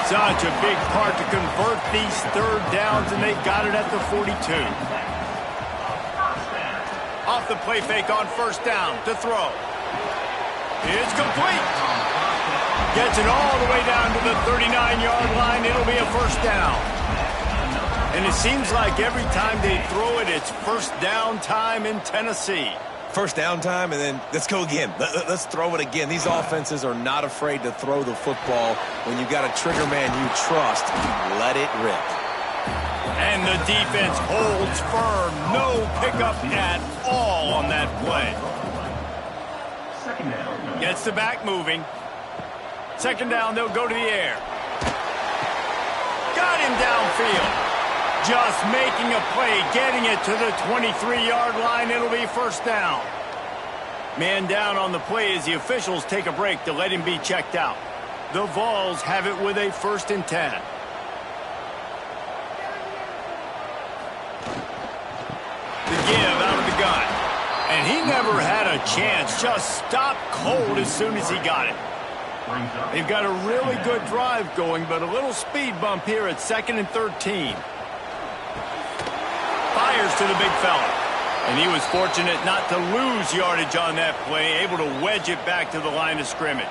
Such a big part to convert these 3rd downs, and they got it at the 42. Off the play fake on 1st down to throw. It's complete. Gets it all the way down to the 39-yard line. It'll be a 1st down. And it seems like every time they throw it, it's 1st down time in Tennessee. 1st down time, and then let's go again. Let's throw it again. These offenses are not afraid to throw the football. When you've got a trigger man you trust, let it rip. And the defense holds firm. No pickup at all on that play. Gets the back moving. 2nd down, they'll go to the air. Got him downfield. Just making a play, getting it to the 23-yard line. It'll be 1st down. Man down on the play as the officials take a break to let him be checked out. The Vols have it with a 1st and 10. The give out of the gun. And he never had a chance. Just stopped cold as soon as he got it. They've got a really good drive going, but a little speed bump here at 2nd and 13. Fires to the big fella. And he was fortunate not to lose yardage on that play, able to wedge it back to the line of scrimmage.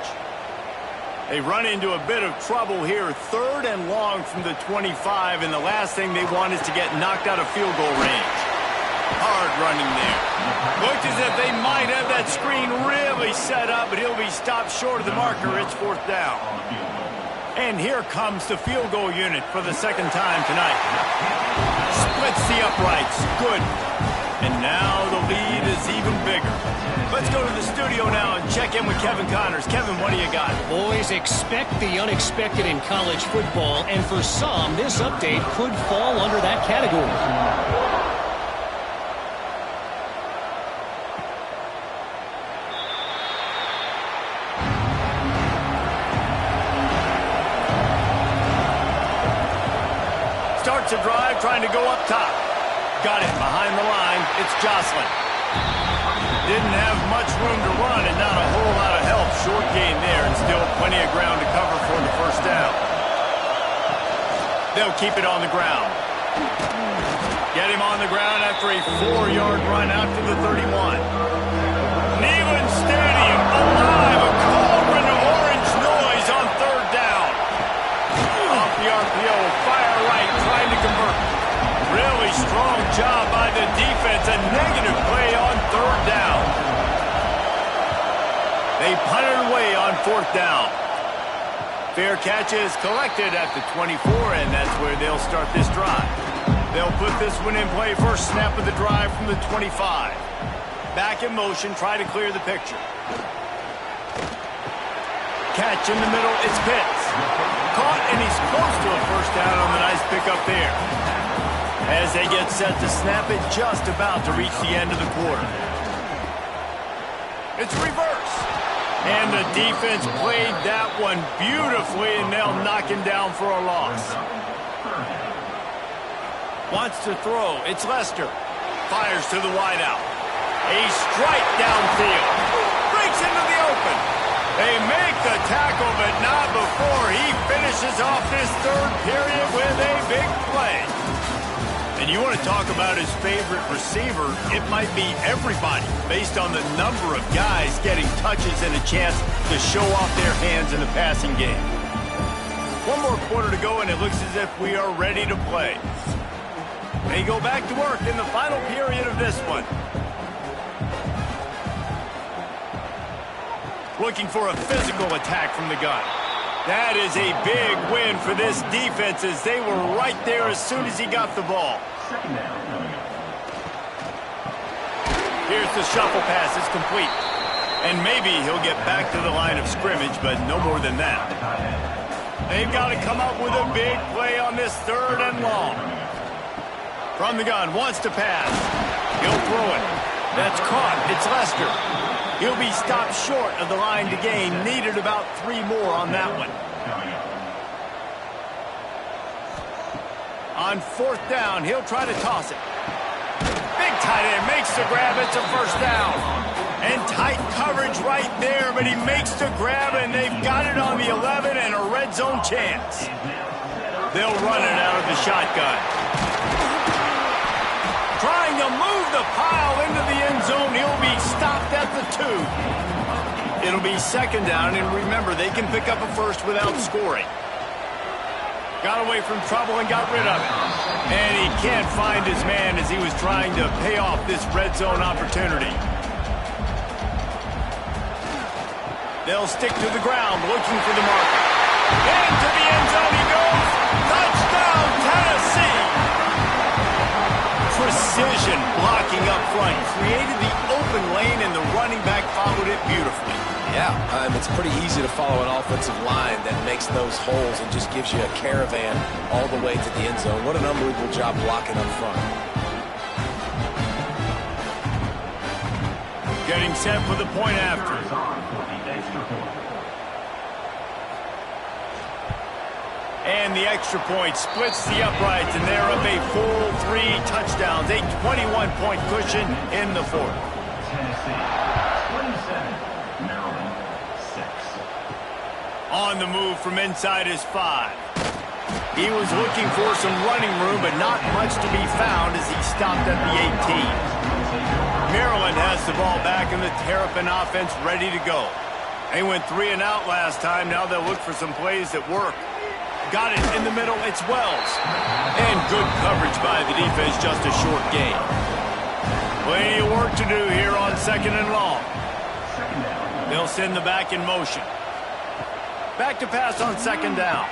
They run into a bit of trouble here, 3rd and long from the 25, and the last thing they want is to get knocked out of field goal range. Hard running there. Looked as if they might have that screen really set up, but he'll be stopped short of the marker. It's 4th down. And here comes the field goal unit for the 2nd time tonight. Splits the uprights. Good. And now the lead is even bigger. Let's go to the studio now and check in with Kevin Connors. Kevin, what do you got? Boys, expect the unexpected in college football, and for some, this update could fall under that category. Starts a drive trying to go up top. Got it behind the line. It's Jocelyn. Didn't have much room to run and not a whole lot of help. Short gain there and still plenty of ground to cover for the 1st down. They'll keep it on the ground. Get him on the ground after a 4-yard run out to the 31. Neyland Stadium alive. A cauldron of orange noise on 3rd down. Off the RPO, fire right, trying to convert. Really strong job by the defense. A negative play on 3rd down. They punt it away on 4th down. Fair catch is collected at the 24, and that's where they'll start this drive. They'll put this one in play. First snap of the drive from the 25. Back in motion, try to clear the picture. Catch in the middle, it's Pitts. Caught, and he's close to a 1st down on the nice pickup there. As they get set to snap it, just about to reach the end of the quarter. It's reverse. And the defense played that one beautifully, and they'll knock him down for a loss. Wants to throw. It's Lester. Fires to the wideout. A strike downfield. Breaks into the open. They make the tackle, but not before he finishes off this 3rd period with a big play. And you want to talk about his favorite receiver, it might be everybody based on the number of guys getting touches and a chance to show off their hands in the passing game. One more quarter to go, and it looks as if we are ready to play. They go back to work in the final period of this one. Looking for a physical attack from the gun. That is a big win for this defense as they were right there as soon as he got the ball. Here's the shuffle pass. It's complete. And maybe he'll get back to the line of scrimmage, but no more than that. They've got to come up with a big play on this 3rd and long. From the gun, wants to pass. He'll throw it. That's caught. It's Lester. He'll be stopped short of the line to gain. Needed about 3 more on that one. On 4th down, he'll try to toss it. Big tight end makes the grab. It's a 1st down. And tight coverage right there, but he makes the grab, and they've got it on the 11 and a red zone chance. They'll run it out of the shotgun. Trying to move the pile into the end zone. He'll be stopped at the 2. It'll be 2nd down, and remember, they can pick up a first without scoring. Got away from trouble and got rid of it. And he can't find his man as he was trying to pay off this red zone opportunity. They'll stick to the ground, looking for the marker. Into the end zone he goes. Touchdown, Tennessee! Precision blocking up front. Created the open lane, and the running back followed it beautifully. Yeah, it's pretty easy to follow an offensive line that makes those holes and just gives you a caravan all the way to the end zone. What an unbelievable job blocking up front. Getting set for the point after. And the extra point splits the uprights, and they're up a full 3 touchdowns, a 21-point cushion in the 4th. Tennessee, 27, Maryland, 6. On the move from inside his 5. He was looking for some running room, but not much to be found as he stopped at the 18. Maryland has the ball back, and the Terrapin offense ready to go. They went 3 and out last time. Now they'll look for some plays that work. Got it in the middle. It's Wells. And good coverage by the defense, just a short gain. Plenty of work to do here on 2nd and long. They'll send the back in motion. Back to pass on 2nd down.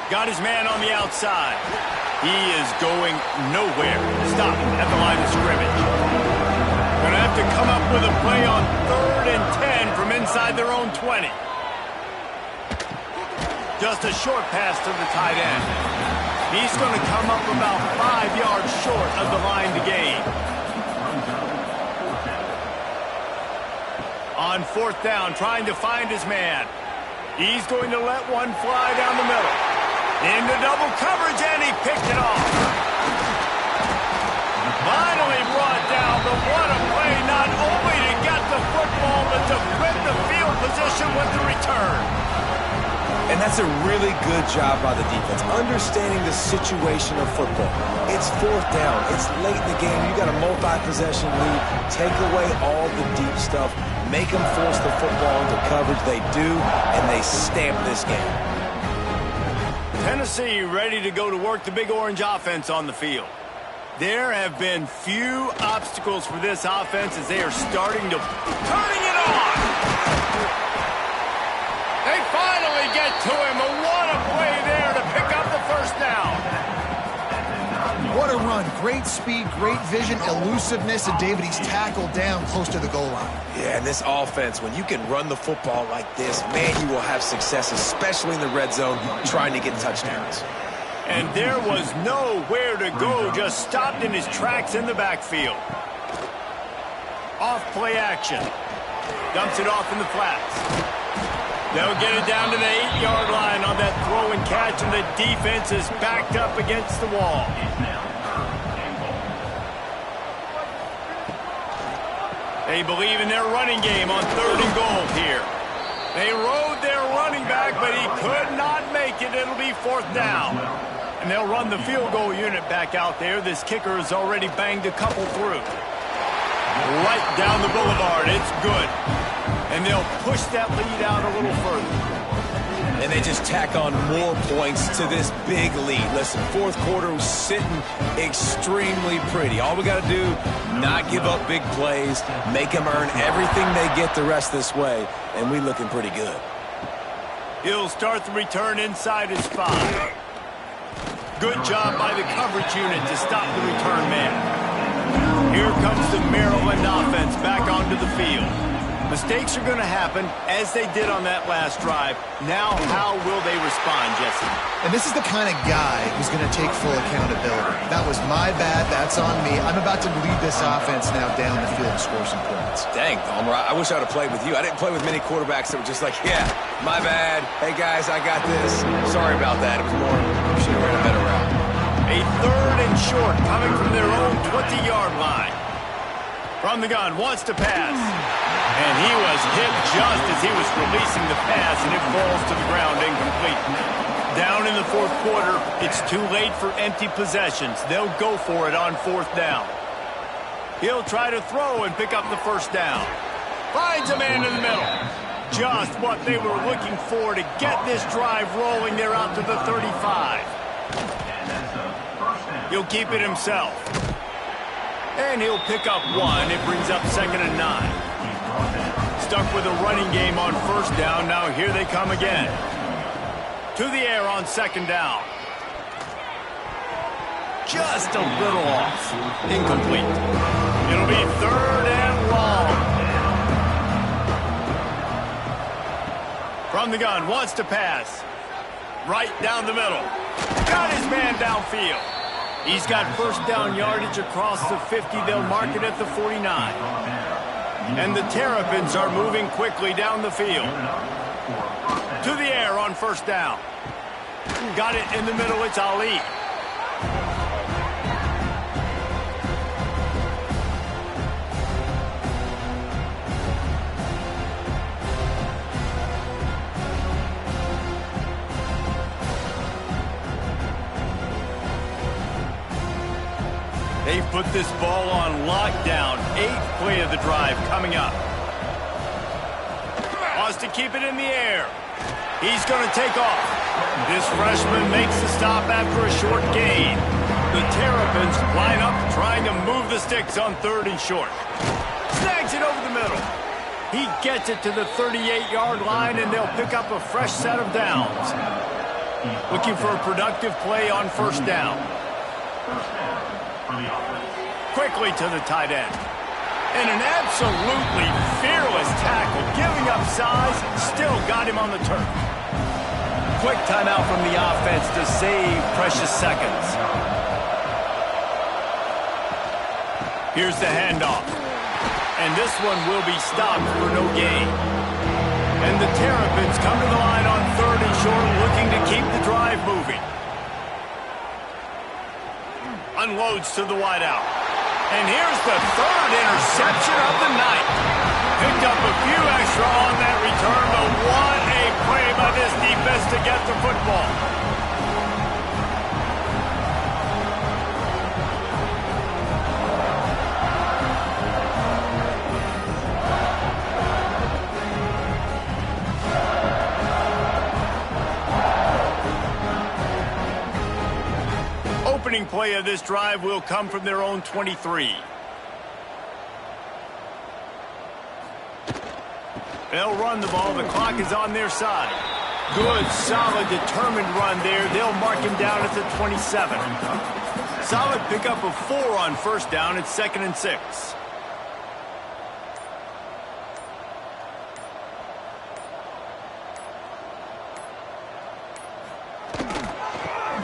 Got his man on the outside. He is going nowhere. Stop at the line of scrimmage. Going to have to come up with a play on 3rd and 10 from inside their own 20. Just a short pass to the tight end. He's going to come up about 5 yards short of the line to gain. On 4th down, trying to find his man. He's going to let one fly down the middle. Into double coverage, and he picked it off. Finally brought down, but what a play, not only to get the football, but to flip the field position with the return. And that's a really good job by the defense, understanding the situation of football. It's 4th down. It's late in the game. You got a multi-possession lead. Take away all the deep stuff. Make them force the football into coverage. They do, and they stamp this game. Tennessee ready to go to work the Big Orange offense on the field. There have been few obstacles for this offense as they are starting to turning it on. They finally get to him, and what a play there to pick up the 1st down. What a run. Great speed, great vision, elusiveness, and David, he's tackled down close to the goal line. Yeah, and this offense, when you can run the football like this, man, you will have success, especially in the red zone, trying to get touchdowns. And there was nowhere to go, just stopped in his tracks in the backfield. Off play action. Dumps it off in the flats. They'll get it down to the 8-yard line on that throw and catch, and the defense is backed up against the wall. They believe in their running game on 3rd and goal here. They rode their running back, but he could not make it. It'll be 4th down. And they'll run the field goal unit back out there. This kicker has already banged a couple through. Right down the boulevard. It's good. And they'll push that lead out a little further. And they just tack on more points to this big lead. Listen, fourth quarter was sitting extremely pretty. All we got to do, not give up big plays, make them earn everything they get the rest this way, and we looking pretty good. He'll start the return inside his 5. Good job by the coverage unit to stop the return man. Here comes the Maryland offense back onto the field. Mistakes are going to happen, as they did on that last drive. Now, how will they respond, Jesse? And this is the kind of guy who's going to take full accountability. That was my bad. That's on me. I'm about to lead this offense now down the field and score some points. Dang, Palmer, I wish I would have played with you. I didn't play with many quarterbacks that were just like, yeah, my bad. Hey, guys, I got this. Sorry about that. It was more, should have ran a better route. A 3rd and short coming from their own 20-yard line. From the gun, wants to pass. And he was hit just as he was releasing the pass, and it falls to the ground incomplete. Down in the fourth quarter, it's too late for empty possessions. They'll go for it on 4th down. He'll try to throw and pick up the 1st down. Finds a man in the middle. Just what they were looking for to get this drive rolling. They're out to the 35. He'll keep it himself. And he'll pick up 1. It brings up 2nd and 9. Stuck with a running game on 1st down. Now here they come again. To the air on 2nd down. Just a little off. Incomplete. It'll be 3rd and long. From the gun, wants to pass. Right down the middle. Got his man downfield. He's got 1st down yardage across the 50. They'll mark it at the 49. And the Terrapins are moving quickly down the field. To the air on 1st down. Got it in the middle. It's Ali. They've put this ball on lockdown. 8th play of the drive coming up. Wants to keep it in the air. He's going to take off. This freshman makes the stop after a short gain. The Terrapins line up trying to move the sticks on 3rd and short. Snags it over the middle. He gets it to the 38-yard line, and they'll pick up a fresh set of downs. Looking for a productive play on 1st down. Quickly to the tight end. And an absolutely fearless tackle, giving up size, still got him on the turf. Quick timeout from the offense to save precious seconds. Here's the handoff. And this one will be stopped for no gain. And the Terrapins come to the line on 3rd and short, looking to keep the drive moving. Unloads to the wideout. And here's the 3rd interception of the night. Picked up a few extra on that return, but what a play by this defense to get the football. Opening play of this drive will come from their own 23. They'll run the ball. The clock is on their side. Good, solid, determined run there. They'll mark him down at the 27. Solid pickup of 4 on 1st down. It's 2nd and 6.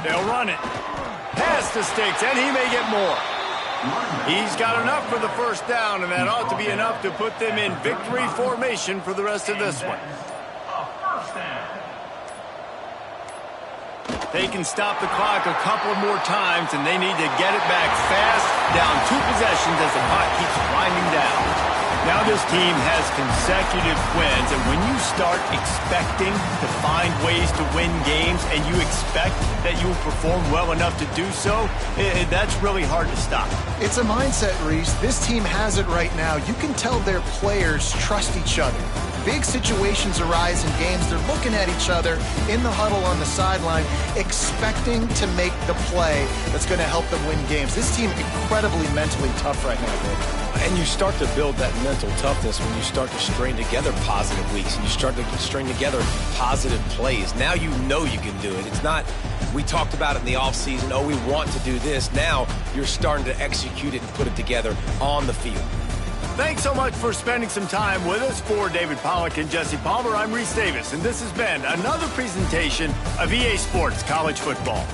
They'll run it. Pass to Sticks, and he may get more. He's got enough for the 1st down, and that ought to be enough to put them in victory formation for the rest of this one. They can stop the clock a couple more times, and they need to get it back fast, down 2 possessions as the clock keeps winding down. Now this team has consecutive wins, and when you start expecting to find ways to win games and you expect that you will perform well enough to do so, that's really hard to stop. It's a mindset, Reese. This team has it right now. You can tell their players trust each other. Big situations arise in games. They're looking at each other in the huddle on the sideline, expecting to make the play that's going to help them win games. This team incredibly mentally tough right now, Dave. And you start to build that mental toughness when you start to string together positive weeks and you start to string together positive plays. Now you know you can do it. It's not, we talked about it in the offseason, oh, we want to do this. Now you're starting to execute it and put it together on the field. Thanks so much for spending some time with us. For David Pollack and Jesse Palmer, I'm Reese Davis, and this has been another presentation of EA Sports College Football.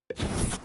it.